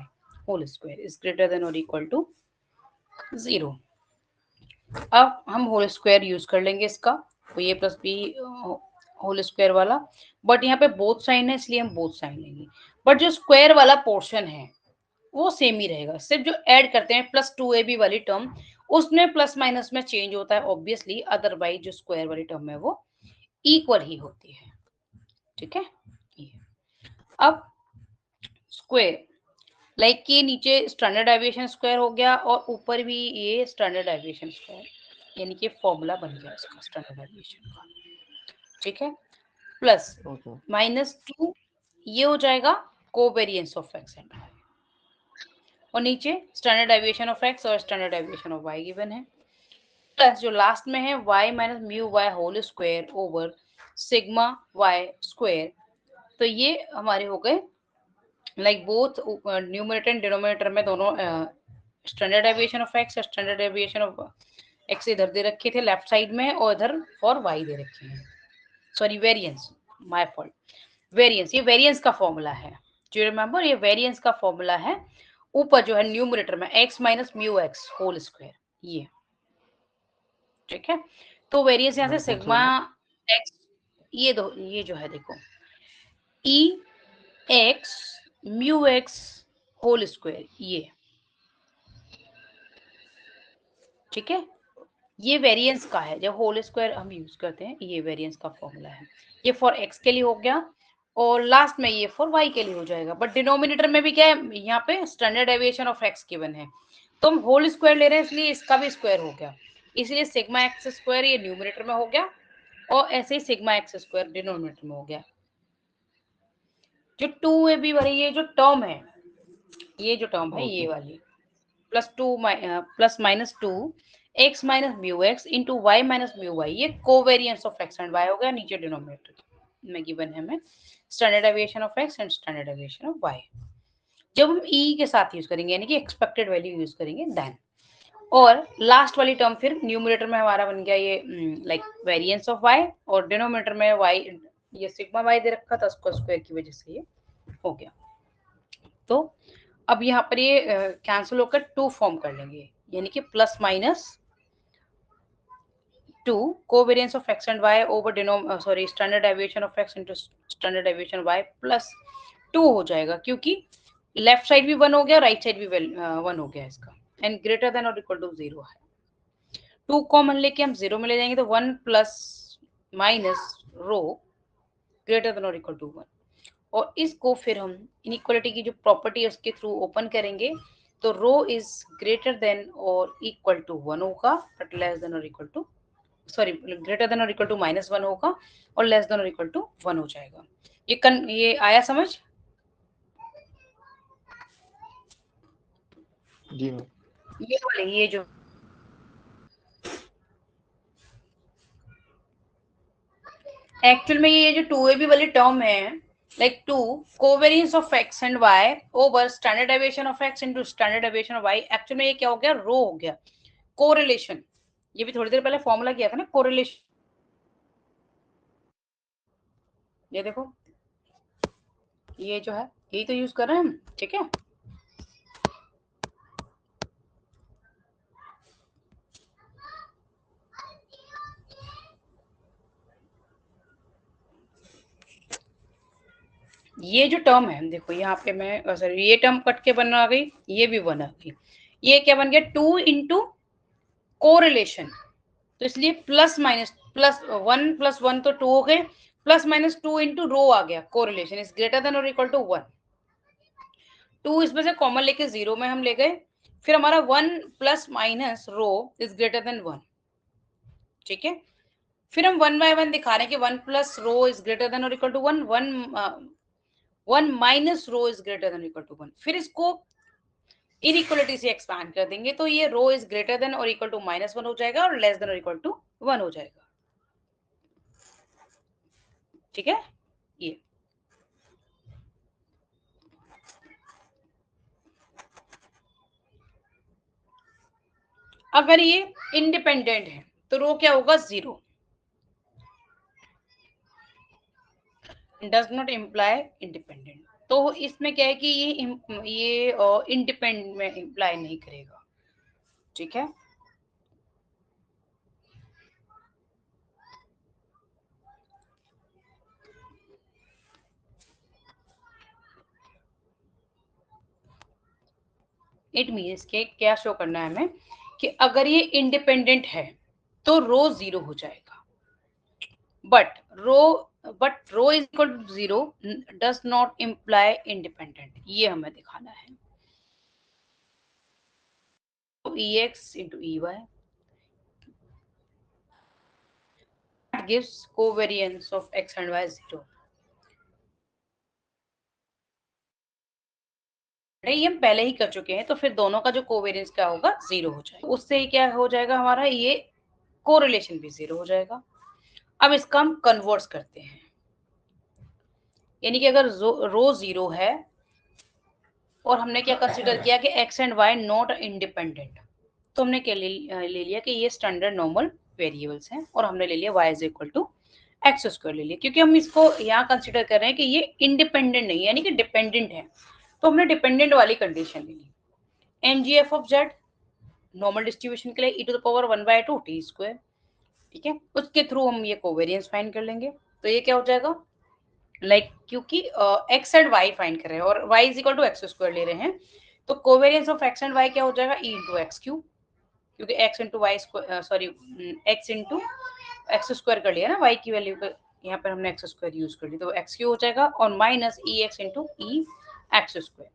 whole square is greater than और equal to 0। अब हम whole square use कर लेंगे इसका, तो ये plus B whole square वाला, but यहाँ पे बोथ साइन है इसलिए हम बोथ साइन लेंगे, बट जो स्क्वायर वाला पोर्शन है वो सेम ही रहेगा, सिर्फ जो ऐड करते हैं प्लस 2ab वाली टर्म उसमें प्लस माइनस में चेंज होता है ऑब्वियसली, अदरवाइज जो स्क्वायर वाली टर्म है वो इक्वल ही होती है। ठीक है, अब स्क्वायर लाइक ये नीचे स्टैंडर्ड डेविएशन स्क्वायर हो गया और ऊपर भी ये स्टैंडर्ड डेविएशन स्क्वायर, यानी कि फॉर्मूला बन गया इसका स्टैंडर्ड डेविएशन का। ठीक है, प्लस -2 ये हो जाएगा covariance of x and y, और नीचे स्टैंडर्ड डेविएशन ऑफ एक्स और standard deviation of y given है, प्लस जो लास्ट में है y minus mu y whole square over sigma y square. तो ये हमारे हो गए like both numerator and denominator में दोनों स्टैंडर्ड डेविएशन ऑफ एक्स और स्टैंडर्ड डेविएशन ऑफ एक्स इधर दे रखे थे लेफ्ट साइड में और इधर फॉर वाई दे रखे हैं, sorry variance, my fault, variance, ये वेरिएंस का फॉर्मूला है, जो रिमेंबर ये वेरिएंस का फॉर्मूला है, ऊपर जो है न्यूमरेटर में x minus mu x whole square ये। ठीक है, तो वेरिएंस यहाँ से सिग्मा एक्स, ये दो, ये जो है देखो E X mu x whole square ये। ठीक है, ये वेरिएंस का है, जब होल स्क्वायर हम यूज करते हैं ये वेरिएंस का फॉर्मूला है, ये फॉर एक्स के लिए हो गया और लास्ट में ये फॉर वाई के लिए हो जाएगा, बट डिनोमिनेटर में भी क्या है यहाँ पे standard deviation of x given है, तो हम होल स्क्वायर ले रहे हैं इसलिए इसका भी स्क्वायर हो गया, इसलिए सिग्मा एक्स स्क्वायर ये न्यूमरेटर में हो गया और ऐसे ही सिग्मा एक्स स्क्वायर डिनोमिनेटर में हो गया। जो 2ab वाली ये जो टर्म है, ये जो टर्म है ये वाली plus minus 2 x minus mu X into Y minus mu Y, ये covariance of x and Y हो गया, नीचे डिनोमिनेटर में गिवन है हमें standard deviation of x and standard deviation of Y. जब हम ई के साथ यूज करेंगे यानी कि एक्सपेक्टेड वैल्यू यूज करेंगे देन, और लास्ट वाली टर्म फिर न्यूमरेटर में हमारा बन गया ये लाइक वेरिएंस ऑफ वाई और डिनोमिनेटर में वाई, ये सिग्मा वाई दे रखा था उसको स्क्वायर की वजह से ये हो गया। तो अब यहाँ पर ये कैंसिल होकर 2 फॉर्म कर लेंगे, यानी कि plus minus 2 covariance of x and y over standard deviation of x into standard deviation y plus 2 हो जाएगा, क्योंकि लेफ्ट साइड भी 1 हो गया राइट साइड भी 1 हो गया इसका, एंड ग्रेटर देन और इक्वल टू 0 है। 2 कॉमन लेके हम 0 में ले जाएंगे तो 1 plus minus rho greater than और इक्वल टू 1, और इसको फिर हम इनइक्वालिटी की जो प्रॉपर्टी है उसके थ्रू ओपन करेंगे, तो रो इज ग्रेटर देन और इक्वल टू 1 होगा बट लेस देन और equal to, sorry greater than और इक्वल टू -1 होगा और लेस देन और इक्वल टू 1 हो जाएगा। ये आया समझ? जी ये वाले ये जो एक्चुअल में ये जो 2ab वाली टर्म है like 2 covariance of x and y over standard deviation of x into standard deviation of y, actual में ये क्या हो गया, रो हो गया, कोरिलेशन, ये भी थोड़ी देर पहले फॉर्मूला किया था ना कोरिलेशन, ये देखो ये जो है यही तो यूज कर रहे हैं हम। ठीक है, ये जो टर्म है देखो यहाँ पे मैं सॉरी ये टर्म कट के बन आ गई, ये भी बन आ गई, ये क्या बन गया 2 इंटू कोरिलेशन, तो इसलिए प्लस माइनस प्लस 1 तो 2 हो गए, प्लस माइनस 2 इंटू रो आ गया, कोरिलेशन इज ग्रेटर देन और इक्वल टू 1, 2 इसमें से कॉमन लेके 0 में हम ले गए, फिर हमारा 1 plus minus rho is greater then 1। ठीक है, फिर हम 1 बाय 1 दिखा रहे हैं कि 1 plus rho is greater than और equal to 1, 1 minus rho is greater than equal to 1, फिर इसको इनइक्वालिटी से एक्सपैंड कर देंगे तो ये रो इज ग्रेटर देन और इक्वल टू -1 हो जाएगा और लेस देन और इक्वल टू 1 हो जाएगा। ठीक है, ये अगर ये इंडिपेंडेंट है तो रो क्या होगा, 0। डज नॉट इम्प्लाई इंडिपेंडेंट, तो इसमें क्या है कि ये इंडिपेंडेंट में इम्प्लाई नहीं करेगा, ठीक है। इट मीन्स के क्या शो करना है हमें कि अगर ये इंडिपेंडेंट है तो रो 0 हो जाएगा, but rho is equal to 0 does not imply independent, ये हमें दिखाना है। ex into ey that gives covariance of x and y 0। ये हम पहले ही कर चुके हैं, तो फिर दोनों का जो कोवेरियंस क्या होगा, 0 हो जाएगा। उससे ही क्या हो जाएगा हमारा, ये कोरिलेशन भी 0 हो जाएगा। अब इसका हम कन्वर्ट्स करते हैं, यानी कि अगर रो 0 है और हमने क्या कंसीडर किया कि x and y not independent, तो हमने क्या ले लिया कि ये स्टैंडर्ड नॉर्मल वेरिएबल्स हैं, और हमने ले लिया y is equal to x square ले लिया, क्योंकि हम इसको यहाँ कंसीडर कर रहे हैं कि ये इंडिपेंडेंट नहीं है, यानी कि डिपेंडेंट है, तो हमने डिपेंडेंट वाली कंडीशन ले ली। MGF of Z normal distribution के लिए e to the power 1/2 T square, ठीक है, उसके थ्रू हम ये कोवेरियंस फाइंड कर लेंगे। तो ये क्या हो जाएगा, क्योंकि एक्स एंड वाई फाइंड कर रहे हैं और y is equal to x square ले रहे हैं, तो covariance of x and y क्या हो जाएगा, ई इंटू एक्स क्यू, क्योंकि x into y sorry x into x square कर लिया ना, वाई की वैल्यू का यहाँ पर हमने एक्स स्क्वायर यूज कर ली, तो एक्स क्यू हो जाएगा, और माइनस ई एक्स इंटू ई एक्स स्क्वायर।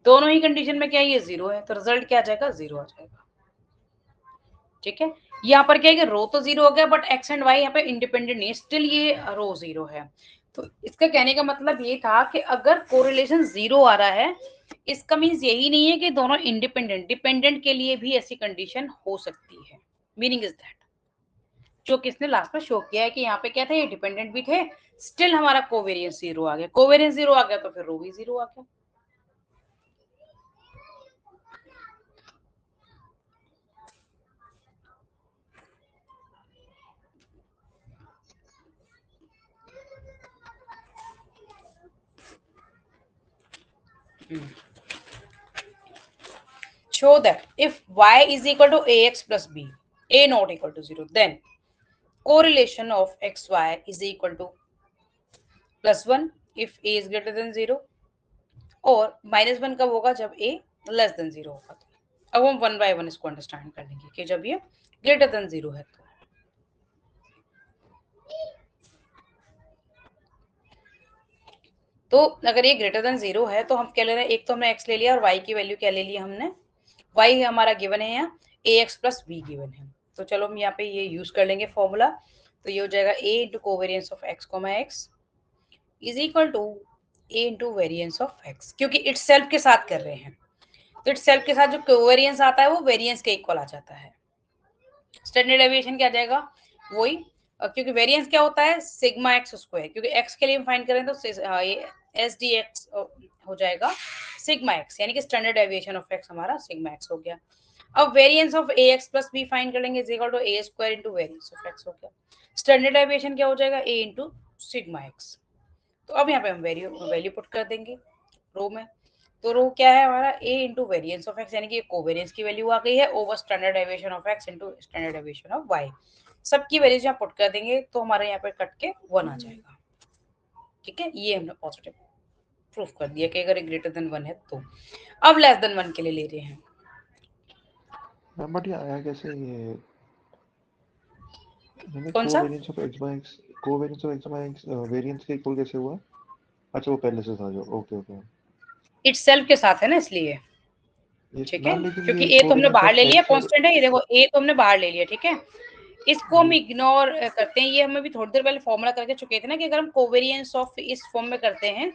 दोनों ही कंडीशन में क्या है, ये 0 है, तो रिजल्ट क्या आ जाएगा, 0 आ जाएगा, ठीक है। यहाँ पर क्या है कि रो तो 0 हो गया, बट एक्स एंड वाई यहाँ पे इंडिपेंडेंट नहीं है, स्टिल ये रो 0 है। तो इसका कहने का मतलब ये था कि अगर कोरिलेशन 0 आ रहा है, इसका मीन्स यही नहीं है कि दोनों इंडिपेंडेंट, डिपेंडेंट के लिए भी ऐसी कंडीशन हो सकती है। मीनिंग इज दैट जो किसने लास्ट में शो किया है कि यहाँ पे क्या था, ये डिपेंडेंट भी थे, स्टिल हमारा कोवेरियंस 0 आ गया, कोवेरियंस 0 आ गया तो फिर रो भी 0 आ गया। Show that if y is equal to ax plus b, a not equal to 0, then correlation of xy is equal to +1 if a is greater than 0, और -1 कब होगा, जब a लेस देन 0 होगा। अब हम 1 by 1 इसको अंडरस्टैंड कर लेंगे कि जब ये ग्रेटर देन 0 है तो अगर ये ग्रेटर देन 0 है तो हम क्या ले रहे हैं, एक तो हमने x ले लिया और y की वैल्यू क्या ले लिया हमने, y हमारा गिवन है यहाँ, ax प्लस b गिवन है, तो चलो हम यहाँ पे ये यूज कर लेंगे फॉर्मूला। तो ये हो जाएगा a into covariance of x comma x is equal to a into variance of x, क्योंकि इट्स सेल्फ के साथ कर रहे हैं, तो इट्स सेल्फ के साथ जो कोवेरियंस आता है वो वेरियंस के इक्वल आ जाता है। स्टैंडर्ड डेविएशन क्या आ जाएगा, वही, क्योंकि वेरिएंस क्या होता है, सिग्मा एक्स स्क्वायर, क्योंकि एक्स के लिए हम फाइंड करें तो ये एस डी एक्स हो जाएगा सिग्मा एक्स, यानी कि स्टैंडर्ड डेविएशन ऑफ एक्स हमारा सिग्मा एक्स हो गया। अब variance of a x plus b find कर लेंगे, is equal to a square into variance of x हो गया। स्टैंडर्ड डेविएशन क्या हो जाएगा, ए इंटू सिग्मा एक्स। तो अब यहाँ पे हम वैल्यू पुट कर देंगे रो में, तो रो क्या है हमारा, a into variance of x, यानी कि कोवेरियंस की वैल्यू आ गई है, over standard deviation of x into standard deviation of y. सबकी वैल्यूज यहाँ पुट कर देंगे तो हमारे यहाँ पे कट के 1 आ जाएगा, ठीक है। ये हमने पॉजिटिव प्रूफ कर दिया कि अगर ग्रेटर देन 1 है तो। अब लेस देन 1 के लिए ले रहे हैं, बट ये आया कैसे, ये कौन सा, covariance of x by x, covariance of x by x variance के इक्वल कैसे हुआ? अच्छा वो पहले से था जो, ओके ओके, इट्स सेल्फ के साथ है ना इसलिए, ठीक है, मैम लेकिन क्योंकि ये ए तो हमने कोवेरियंस बाहर ऑफ ले लिया, x और कांस्टेंट है ये, देखो ए तो हमने बाहर ले लिया, ठीक है, इसको हम इग्नोर करते हैं। ये हमें भी थोड़ी देर पहले फॉर्मूला करके चुके थे ना कि अगर हम कोवेरियंस ऑफ इस फॉर्म में करते हैं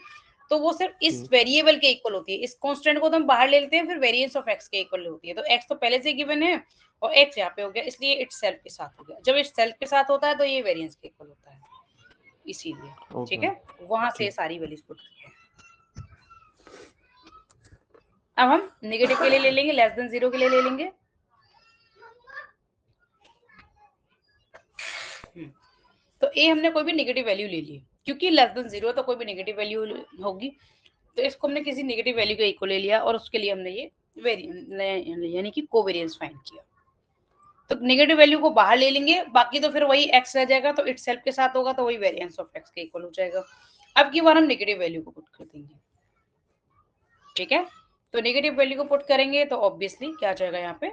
तो वो सिर्फ इस वेरिएबल के इक्वल होती है, इस कांस्टेंट को तो हम बाहर ले लेते हैं, फिर वेरिएंस ऑफ एक्स के इक्वल होती है, तो एक्स तो पहले से गिवन है और एक्स यहाँ पे हो गया, इसलिए इट्स सेल्फ के साथ हो गया। जब इट्स सेल्फ के साथ होता है तो ये वेरिएंस के इक्वल होता है, इसीलिए, ठीक है, वहां से सारी वैल्यूज पुट करते हैं। अब हम नेगेटिव के लिए ले लेंगे, लेस देन 0 के लिए ले लेंगे, तो ए हमने कोई भी नेगेटिव वैल्यू ले ली, क्योंकि लेस देन 0 तो कोई भी नेगेटिव वैल्यू होगी, तो इसको हमने किसी नेगेटिव वैल्यू के इक्वल ले लिया और उसके लिए हमने ये यानी कि कोवेरिएंस फाइंड किया। तो नेगेटिव वैल्यू को बाहर ले लेंगे, बाकी तो फिर वही x रह जाएगा, तो इटसेल्फ के साथ होगा तो वही वेरिएंस ऑफ x के इक्वल हो जाएगा। अब की बार हम नेगेटिव वैल्यू को पुट कर देंगे, ठीक है। तो नेगेटिव वैल्यू को पुट करेंगे तो ऑब्वियसली क्या आ जाएगा, यहाँ पे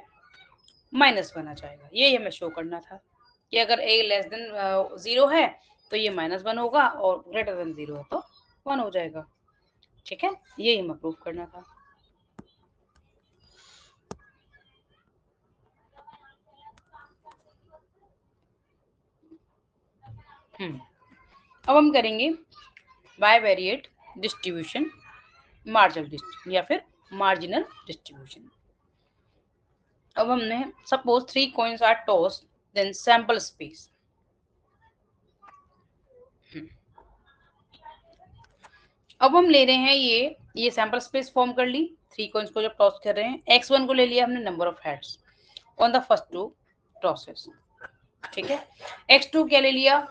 -1 आ जाएगा। यही हमें शो करना था कि अगर a लेस देन 0 है तो ये -1 होगा और ग्रेटर देन 0 है तो 1 हो जाएगा, ठीक है। यही हमें प्रूव करना था। अब हम करेंगे बाइवेरिएट डिस्ट्रीब्यूशन, मार्जिनल डिस्ट्रीब्यूशन या फिर मार्जिनल डिस्ट्रीब्यूशन। अब हमने suppose 3 coins are tossed, then sample space. अब हम ले रहे हैं ये सैंपल स्पेस फॉर्म कर ली, 3 coins को जब टॉस कर रहे हैं। x1 को ले लिया हमने number of heads on the first 2 tosses, ठीक है। x2 क्या ले लिया,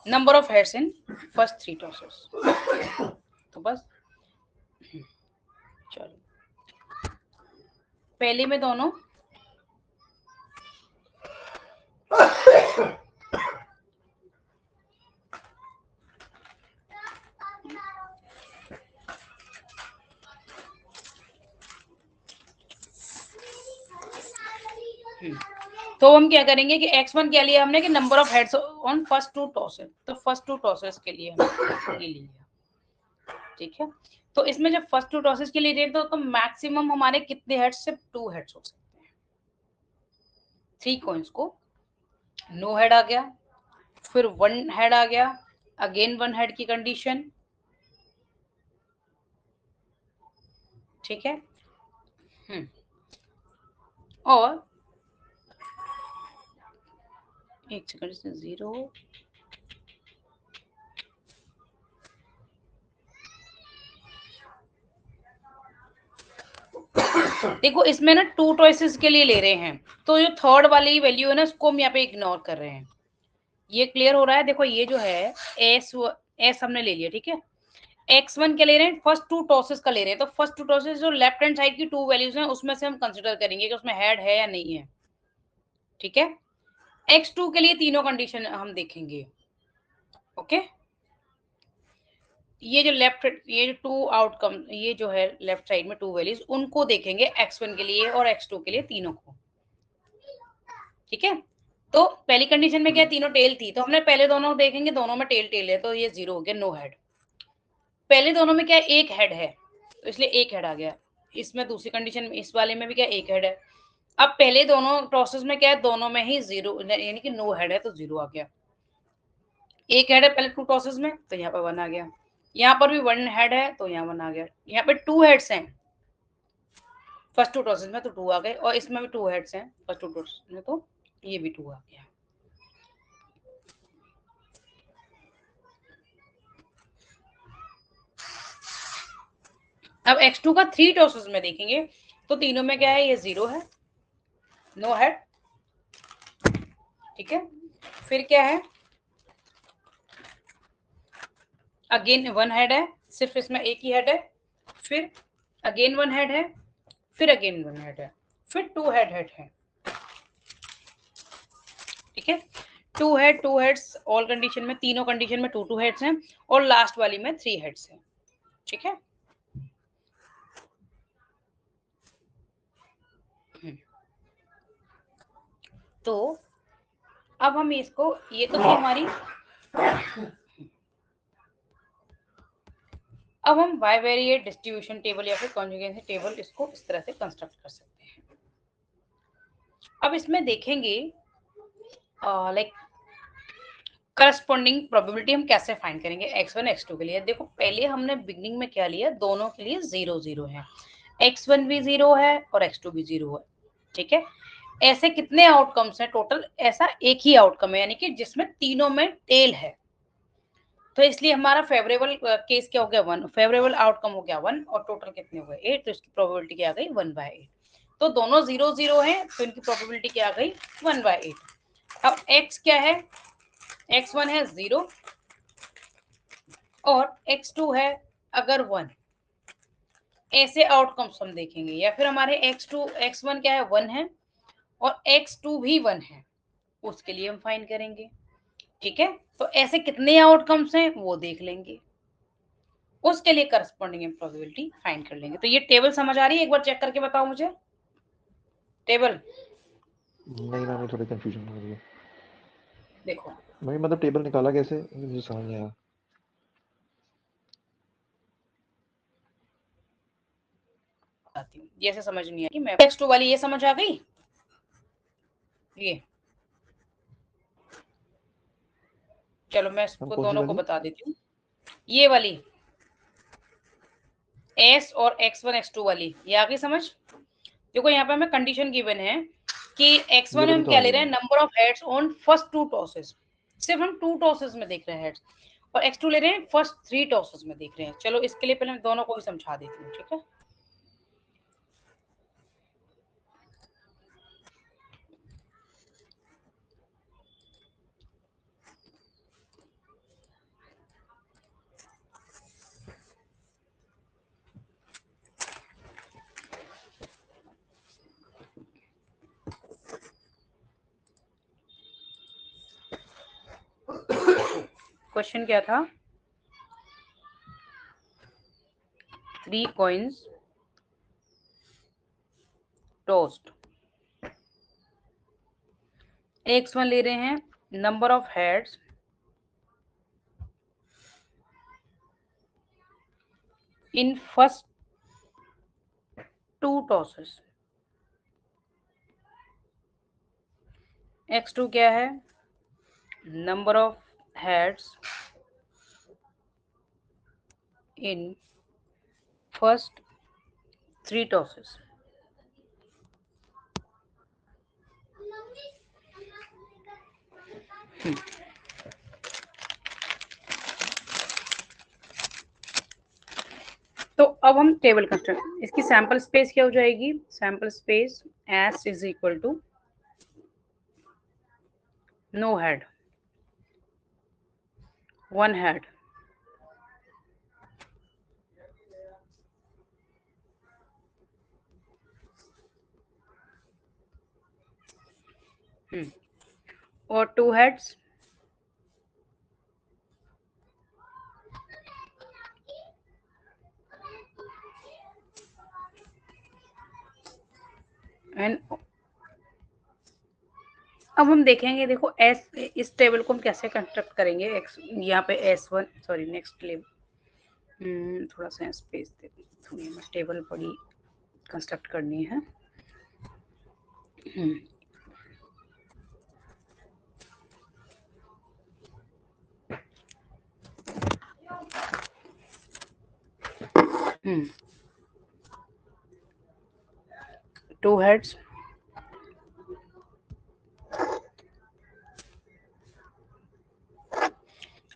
number of heads in first 3 tosses. तो बस चलो पहले में दोनों तो हम क्या करेंगे कि x1 क्या लिया हमने कि number of heads on first 2 tosses, तो फर्स्ट 2 टॉसेस के लिए हमने ये लिया, ठीक है। तो इसमें जब फर्स्ट 2 टॉसेस के लिए रेट तो मैक्सिमम हमारे कितने हेड्स, सिर्फ 2 हेड्स हो सकते हैं। 3 कॉइन्स को नो हेड आ गया, फिर 1 हेड आ गया, अगेन 1 हेड की कंडीशन, ठीक है। और एक सेकंड से 0 देखो इसमें ना 2 चॉइसेस के लिए ले रहे हैं, तो जो थर्ड वाली वैल्यू है ना उसको हम यहाँ पे इग्नोर कर रहे हैं। ये क्लियर हो रहा है। देखो ये जो है एस हमने ले लिया, ठीक है। x1 क्या ले रहे हैं, फर्स्ट 2 टॉसेस का ले रहे हैं, तो फर्स्ट 2 टॉसेस जो लेफ्ट हैंड साइड की 2 वैल्यूज हैं उसमें से हम कंसीडर करेंगे कि उसमें हेड है या नहीं है, ठीक है। x2 के लिए तीनों कंडीशन हम देखेंगे, ओके। ये जो ये जो 2 आउटकम, ये जो है लेफ्ट साइड में 2 वैल्यूज, उनको देखेंगे x1 के लिए और x2 के लिए, तीनों को, ठीक है। तो पहली कंडीशन में क्या, तीनों टेल थी, तो हमने पहले दोनों देखेंगे, दोनों में टेल टेल है तो ये 0 हो गया, नो हेड। पहले दोनों में क्या एक हेड है तो इसलिए एक हेड आ गया। इसमें दूसरी कंडीशन में, इस वाले में भी क्या एक हेड है। अब पहले दोनों प्रोसेस में क्या है, दोनों में ही 0 यानी कि नो हेड है तो 0 आ गया। एक हेड है पहले 2 प्रोसेस में तो यहाँ पर 1 आ गया, यहाँ पर भी 1 हेड है तो यहाँ 1 आ गया। यहाँ पे 2 हेड्स हैं फर्स्ट 2 प्रोसेस में तो 2 आ गए, और इसमें भी 2 हेड्स हैं फर्स्ट 2 प्रोसेस में तो ये भी 2 आ गया। अब x2 का 3 टॉसेस में देखेंगे तो तीनों में क्या है, ये 0 है, नो हेड, ठीक है। फिर क्या है, अगेन 1 हेड है, सिर्फ इसमें एक ही हेड है, फिर अगेन 1 हेड है, फिर अगेन 1 हेड है, फिर 2 हेड है, ठीक है। 2 हेड्स ऑल कंडीशन में, तीनों कंडीशन में 2 हेड्स हैं, और लास्ट वाली में 3 हेड्स हैं, ठीक है। तो अब हम इसको, ये तो थी हमारी, अब हम बाइवेरिएट डिस्ट्रीब्यूशन टेबल या फिर कॉन्जुगेंसी टेबल इसको इस तरह से कंस्ट्रक्ट कर सकते हैं। अब इसमें देखेंगे लाइक करस्पॉन्डिंग प्रोबेबिलिटी हम कैसे फाइंड करेंगे x1 x2 के लिए। देखो पहले हमने बिगनिंग में क्या लिया, दोनों के लिए 0 0 है, x1 भी 0 है और x2 भी 0 है, ठीक है। ऐसे कितने आउटकम्स हैं टोटल, ऐसा एक ही आउटकम है, यानी कि जिसमें तीनों में टेल है, तो इसलिए हमारा फेवरेबल केस क्या हो गया 1, फेवरेबल आउटकम हो गया 1, और टोटल कितने हो गए 8, तो इसकी प्रोबेबिलिटी क्या आ गई 1/8। तो दोनों 0 0 है तो इनकी प्रोबेबिलिटी क्या आ गई 1/8। अब x क्या है, x1 है 0 और x2 है अगर 1, ऐसे आउटकम्स हम देखेंगे। या फिर हमारे x1 क्या है 1 है और x2 भी 1 है, उसके लिए हम फाइंड करेंगे। ठीक है, तो ऐसे कितने आउटकम्स हैं वो देख लेंगे, उसके लिए करस्पॉन्डिंग प्रोबेबिलिटी फाइंड कर लेंगे। तो ये टेबल समझ आ रही है, एक बार चेक करके बताओ मुझे टेबल। नहीं मैम, ये थोड़ी कंफ्यूजन हो रही है। देखो भाई मतलब टेबल निकाला कैसे, मुझे समझ नहीं आया। आती हूँ, ये से समझ नहीं आई। मैं x2 वाली ये समझ आ गई, ये चलो मैं हम इसको कौन सी दोनों को वाली? बता देती हूँ। ये वाली s और x1 x2 वाली, ये आ गई समझ। देखो यहाँ पे हमें कंडीशन गिवन है कि ये x1 वाली हम तो क्या आ ले गई रहे हैं, ma'am. Number of heads on first 2 tosses, सिर्फ हम 2 टॉसेस में देख रहे हैं हेड्स, और x2 ले रहे हैं फर्स्ट 3 टॉसेस में देख रहे हैं। चलो इसके लिए पहले मैं दोनों को ही समझा देती हूँ, ठीक है। क्वेश्चन क्या था, 3 coins tossed, x1 ले रहे हैं number of heads in first 2 tosses, x2 क्या है, number of heads in first 3 tosses. तो अब हम टेबल कंस्ट्रक्ट, इसकी सैंपल स्पेस क्या हो जाएगी, sample space S is equal to no head 1 head, और 2 हेड्स एंड। अब हम देखेंगे, देखो एस, इस टेबल को हम कैसे कंस्ट्रक्ट करेंगे। एक्स यहाँ पे S1, सॉरी नेक्स्ट लेवल, थोड़ा सा स्पेस दे, थोड़ी टेबल बड़ी कंस्ट्रक्ट करनी है। टू हेड्स,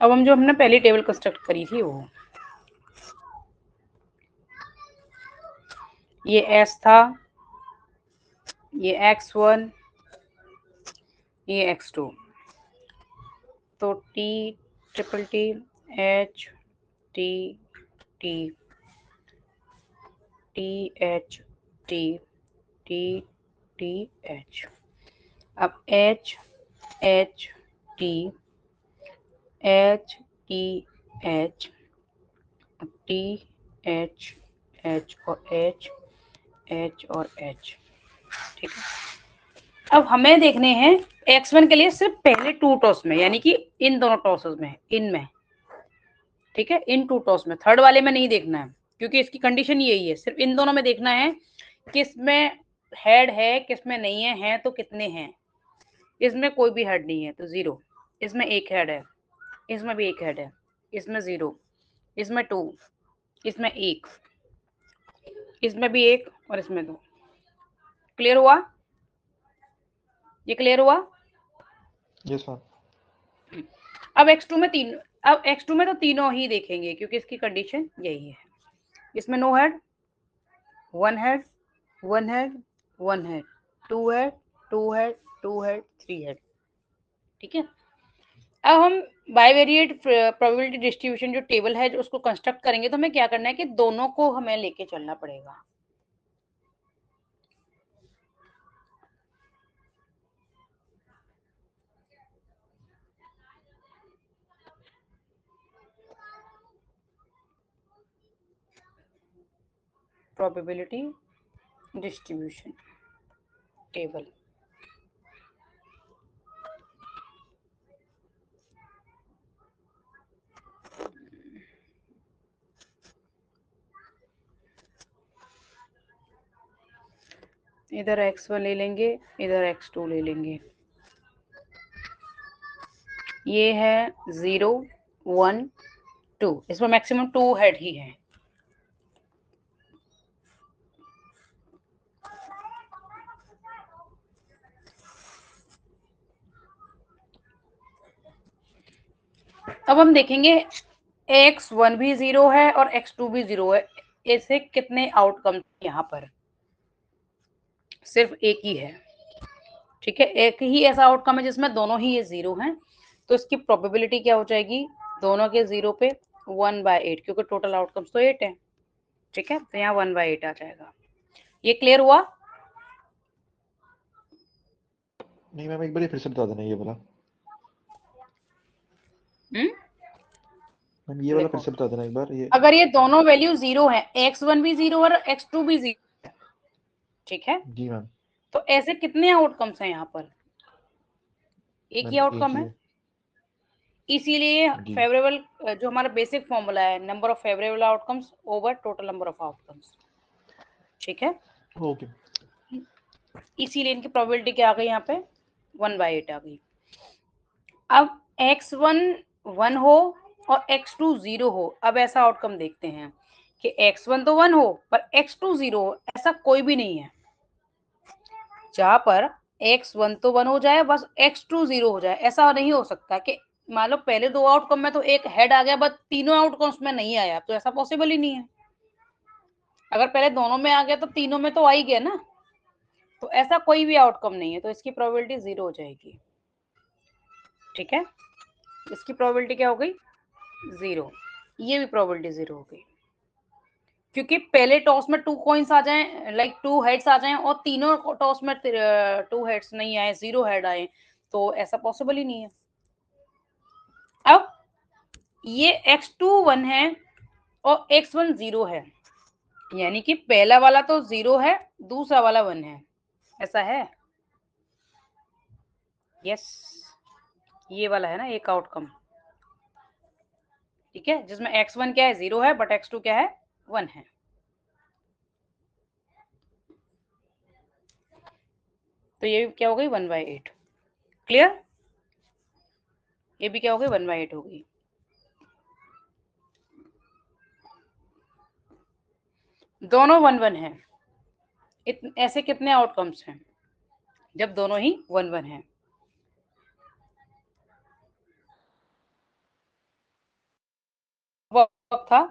अब हम जो हमने पहली टेबल कंस्ट्रक्ट करी थी वो, ये S था, ये x1, ये x2, तो T triple T H T T T H T T T H, अब H H T H T H T H H और H H और H, ठीक है। अब हमें देखने हैं x1 के लिए सिर्फ पहले 2 टॉस में, यानी कि इन दोनों टॉसेस में, इनमें, ठीक है, इन 2 टॉस में, थर्ड वाले में नहीं देखना है, क्योंकि इसकी कंडीशन यही है, सिर्फ इन दोनों में देखना है किसमें हेड है किसमें नहीं है तो कितने हैं। इसमें कोई भी हेड नहीं है तो 0, इसमें एक हेड है, इसमें भी एक हेड है, इसमें 0, इसमें 2, इसमें 1, इसमें भी 1 और इसमें 2। क्लियर हुआ, ये क्लियर हुआ। Yes ma'am. अब x2 में तीन, अब x2 में तो तीनों ही देखेंगे क्योंकि इसकी कंडीशन यही है। इसमें no head, 1 head 1 head 1 head, 2 head 2 head 2 head 3 head, ठीक है, अब हम बाइवेरिएट प्रोबेबिलिटी डिस्ट्रीब्यूशन जो टेबल है जो उसको कंस्ट्रक्ट करेंगे, तो हमें क्या करना है कि दोनों को हमें लेके चलना पड़ेगा। प्रोबेबिलिटी डिस्ट्रीब्यूशन टेबल, इधर x1 ले लेंगे, इधर x2 ले लेंगे। ये है 0 1 2, इसमें मैक्सिमम 2 हेड ही है। अब हम देखेंगे x1 भी 0 है और x2 भी 0 है, ऐसे कितने आउटकम यहाँ पर? सिर्फ एक ही है। ठीक है, एक ही ऐसा आउटकम है जिसमें दोनों ही ये 0 हैं, तो इसकी प्रोबेबिलिटी क्या हो जाएगी दोनों के 0 पे? 1/8, क्योंकि टोटल आउटकम्स तो 8 है। ठीक है, तो यहाँ 1/8 आ जाएगा। ये क्लियर हुआ? नहीं मैम, एक बार फिर से बता देना ये वाला। मैम ये वाला फिर से बता देना एक बार। ये अगर ये दोनों वैल्यू 0 है, x1 भी 0 और x2 भी 0 है, ठीक है, जी मैम, तो ऐसे कितने आउटकम्स हैं यहाँ पर? एक ही आउटकम है। इसीलिए जी फेवरेबल जो हमारा बेसिक फॉर्मूला है, number of favourable outcomes over total number of outcomes. ठीक है, ओके। इसीलिए इनकी प्रोबेबिलिटी क्या आ गई यहाँ पे? 1/8 आ गई। अब x1 1 हो और x2 0 हो, अब ऐसा आउटकम देखते हैं कि x1 तो 1 हो पर x2 0 हो, ऐसा कोई भी नहीं है जहां पर x1 तो 1 हो जाए बस x2 0 हो जाए। ऐसा नहीं हो सकता कि मान लो पहले दो आउटकम में तो एक हेड आ गया बट तीनों आउटकम्स में नहीं आया, तो ऐसा पॉसिबल ही नहीं है। अगर पहले दोनों में आ गया तो तीनों में तो आ ही गया ना, तो ऐसा कोई भी आउटकम नहीं है, तो इसकी प्रोबेबिलिटी 0 हो जाएगी। ठीक है, इसकी प्रोबेबिलिटी क्या हो गई? 0। ये भी प्रोबेबिलिटी 0 हो गई, क्योंकि पहले टॉस में 2 कॉइन्स आ जाएं, लाइक 2 हेड्स आ जाएं और तीनों टॉस में 2 हेड्स नहीं आए, 0 हेड आए, तो ऐसा पॉसिबल ही नहीं है। अब ये x2 1 है और x1 0 है, यानी कि पहला वाला तो 0 है, दूसरा वाला 1 है, ऐसा है? यस, ये वाला है ना एक आउटकम। ठीक है, जिसमें x1 क्या है? 0 है, बट x2 क्या है? 1 है। तो ये क्या हो गई? 1/8। क्लियर? ये भी क्या हो गई? 1/8 हो गई। दोनों 1 1 है। ऐसे कितने आउटकम्स हैं जब दोनों ही 1 1 है? वक्त था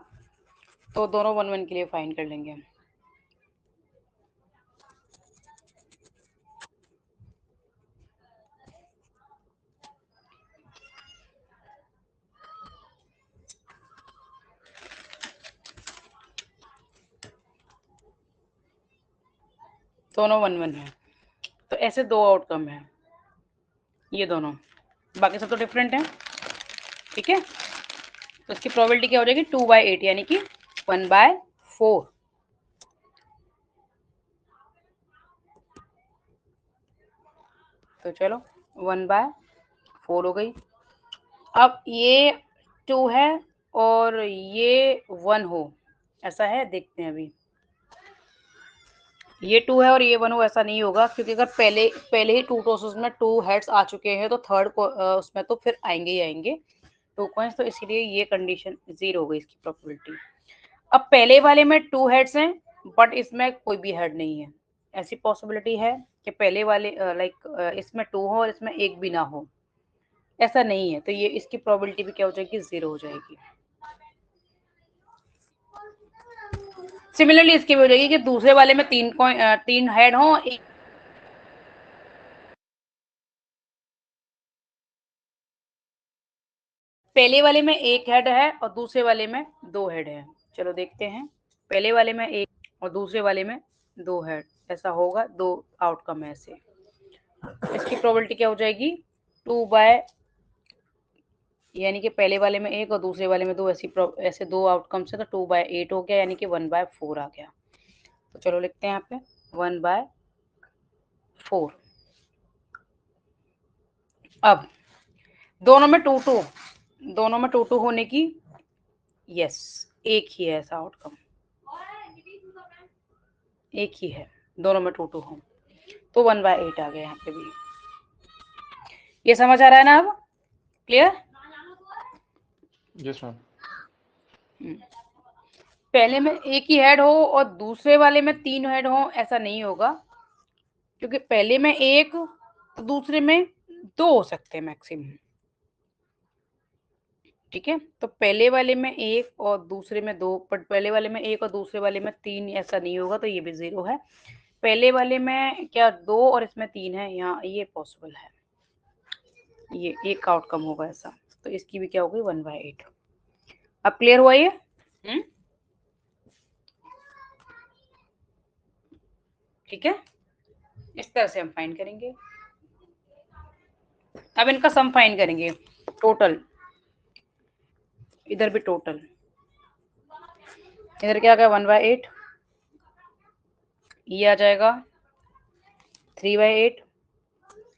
तो दोनों 1 1 के लिए फाइंड कर लेंगे हम। दोनों 1 1 है, तो ऐसे दो आउटकम है, ये दोनों, बाकी सब तो डिफरेंट है। ठीक है, तो इसकी प्रोबेबिलिटी क्या हो जाएगी? 2/8, यानी कि 1/4। तो चलो 1/4 हो गई। अब ये 2 है और ये 1 हो, ऐसा है? देखते हैं अभी। ये 2 है और ये 1 हो, ऐसा नहीं होगा, क्योंकि अगर पहले ही 2 टॉसेस में 2 हेड्स आ चुके हैं तो थर्ड को उसमें तो फिर आएंगे ही आएंगे 2 कॉइंस, तो इसीलिए ये कंडीशन 0 हो गई इसकी प्रोबेबिलिटी। अब पहले वाले में 2 हेड्स हैं बट इसमें कोई भी हेड नहीं है, ऐसी पॉसिबिलिटी है कि पहले वाले लाइक इसमें 2 हो और इसमें एक भी ना हो, ऐसा नहीं है, तो ये इसकी प्रोबेबिलिटी भी क्या हो जाएगी? 0 हो जाएगी। सिमिलरली इसकी भी हो जाएगी कि दूसरे वाले में 3 हेड हो, पहले वाले में एक हेड है और दूसरे वाले में 2 हेड है। चलो देखते हैं, पहले वाले में 1 और दूसरे वाले में 2 हेड, ऐसा होगा, 2 आउटकम है ऐसे। इसकी प्रोबेबिलिटी क्या हो जाएगी, 2 बाय, यानी कि पहले वाले में 1 और दूसरे वाले में 2, ऐसे 2 आउटकम्स है, तो 2 बाय 8 हो गया, यानी कि 1 बाय 4 आ गया। तो चलो लिखते हैं यहाँ पे 1 बाय 4। अब दोनों में 2-2, दोनों में 2-2 होने की, यस, एक ही है ऐसा आउटकम, एक ही है, दोनों में 2-2 हो, तो 1 बाय 8 आ गया यहाँ पे भी। ये समझ आ रहा है ना अब, क्लियर? Yes ma'am. पहले में एक ही हेड हो और दूसरे वाले में 3 हेड हो, ऐसा नहीं होगा, क्योंकि पहले में 1 तो दूसरे में 2 हो सकते हैं मैक्सिमम। ठीक है, तो पहले वाले में 1 और दूसरे में 2, बट पहले वाले में 1 और दूसरे वाले में 3, ऐसा नहीं होगा, तो ये भी 0 है। पहले वाले में क्या 2 और इसमें 3 है, यहाँ ये पॉसिबल है, ये एक आउटकम होगा ऐसा, तो इसकी भी क्या होगी 1 बाय 8। अब क्लियर हुआ ये? ठीक है, इस तरह से हम फाइंड करेंगे। अब इनका सम फाइंड करेंगे, टोटल, इधर भी टोटल, इधर क्या आ गया 1 बाय 8, ये आ जाएगा 3 बाय 8।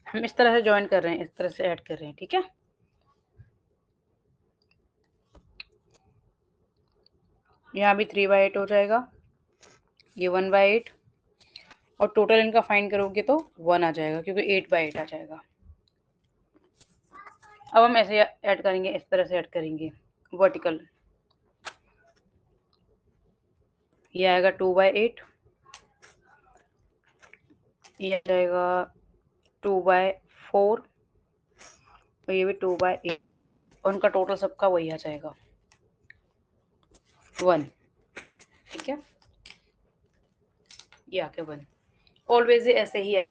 हम इस तरह से ज्वाइन कर रहे हैं, इस तरह से ऐड कर रहे हैं, ठीक है। यहाँ भी 3 बाय 8 हो जाएगा, ये 1 बाय 8, और टोटल इनका फाइंड करोगे तो 1 आ जाएगा, क्योंकि 8 बाय 8 आ जाएगा। अब हम ऐसे ऐड करेंगे, इस तरह से ऐड करेंगे वर्टिकल, ये आएगा 2 बाय 8, ये आ जाएगा 2 बाय 4, तो ये भी 2 बाय 8, और उनका टोटल सबका वही आ जाएगा 1। ठीक है, ये आके 1, ऑलवेज ऐसे ही है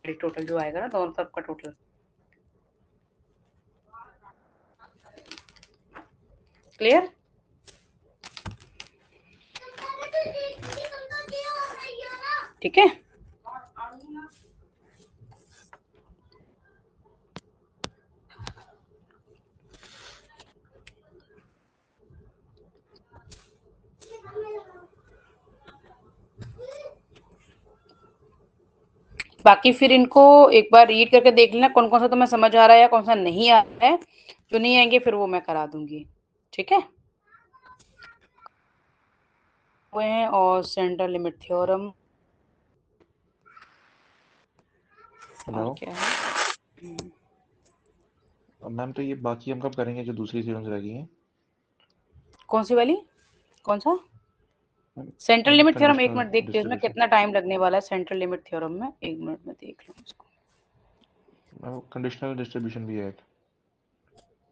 टोटल जो आएगा ना, दोनों सबका टोटल। क्लियर? ठीक है, बाकी फिर इनको एक बार रीड करके देख लेना, कौन कौन सा तुम्हें समझ आ रहा है या कौन सा नहीं आ रहा है। जो नहीं आएंगे फिर वो मैं करा दूंगी, ठीक है। हुए हैं, और सेंटर लिमिट थ्योरम, और क्या है मैम तो ये बाकी हम कब करेंगे जो दूसरी थ्योरम्स रह गई हैं? कौन सी वाली, कौन सा सेंट्रल लिमिट थ्योरम? एक कंडीशनल मिनट देखती हूँ इसमें डिस्ट्रीब्यूशन। कितना टाइम लगने वाला है सेंट्रल लिमिट थ्योरम में, एक मिनट में देख लूँ इसको। कंडीशनल डिस्ट्रीब्यूशन भी है एक।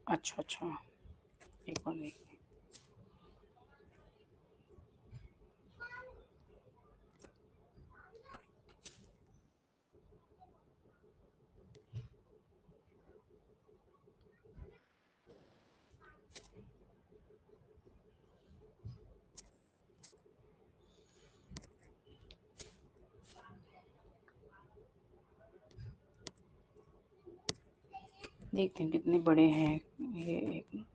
अच्छा अच्छा, एक बार देख, देखते हैं कितने बड़े हैं ये, एक मिनट।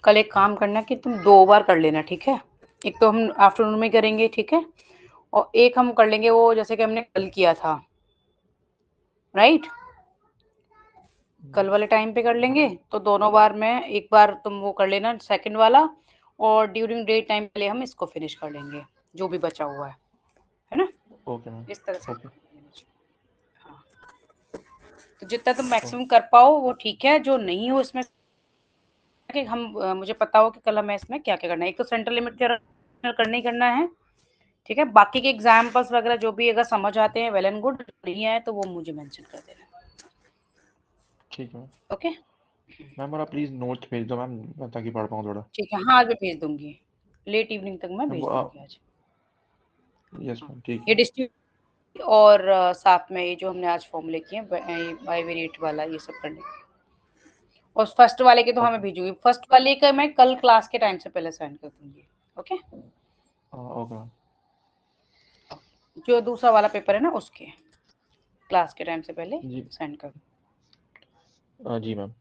कल एक काम करना कि तुम 2 बार कर लेना, ठीक है। एक तो हम आफ्टरनून में करेंगे, ठीक है, और एक हम कर लेंगे वो जैसे कि हमने कल किया था, राइट, कल वाले टाइम पे कर लेंगे। तो दोनों बार में एक बार तुम वो कर लेना सेकंड वाला, और ड्यूरिंग डे टाइम के लिए हम इसको फिनिश कर लेंगे जो भी बचा हुआ है ना, ओके मैम। इस तरह से। ओके। हाँ, तो जितना तुम मैक्सिमम कर पाओ वो ठीक है, जो नहीं हो इसमें कि हम मुझे पता हो कि कल हमें इसमें क्या क्या करना है। एक तो सेंट्रल लिमिट थ्योरम करना ही करना है, ठीक है। बाकी के एग्जाम्पल्स वगैरह जो भी अगर समझ आते हैं वेल एंड गुड, नहीं आए तो वो मुझे मेंशन कर देना, ठीक है ओके। मैम। और आप प्लीज़ नोट्स भेज दो मैम, ताकि पढ़ पाऊँ थोड़ा। ठीक है, हाँ आज मैं भेज दूंगी, लेट इवनिंग तक मैं भेज दूंगी आज। यस मैम, ठीक ये है। डिस्ट्रीब्यूट और साथ में ये जो हमने आज फॉर्मूले किए बाइवेरिएट वाला ये सब करने, और फर्स्ट वाले के तो हमें भेजूंगी, फर्स्ट वाले का मैं कल क्लास के टाइम से पहले सेंड कर दूंगी। Okay okay. जो दूसरा वाला पेपर है ना उसके क्लास के टाइम से पहले जी सेंड कर। जी मैम।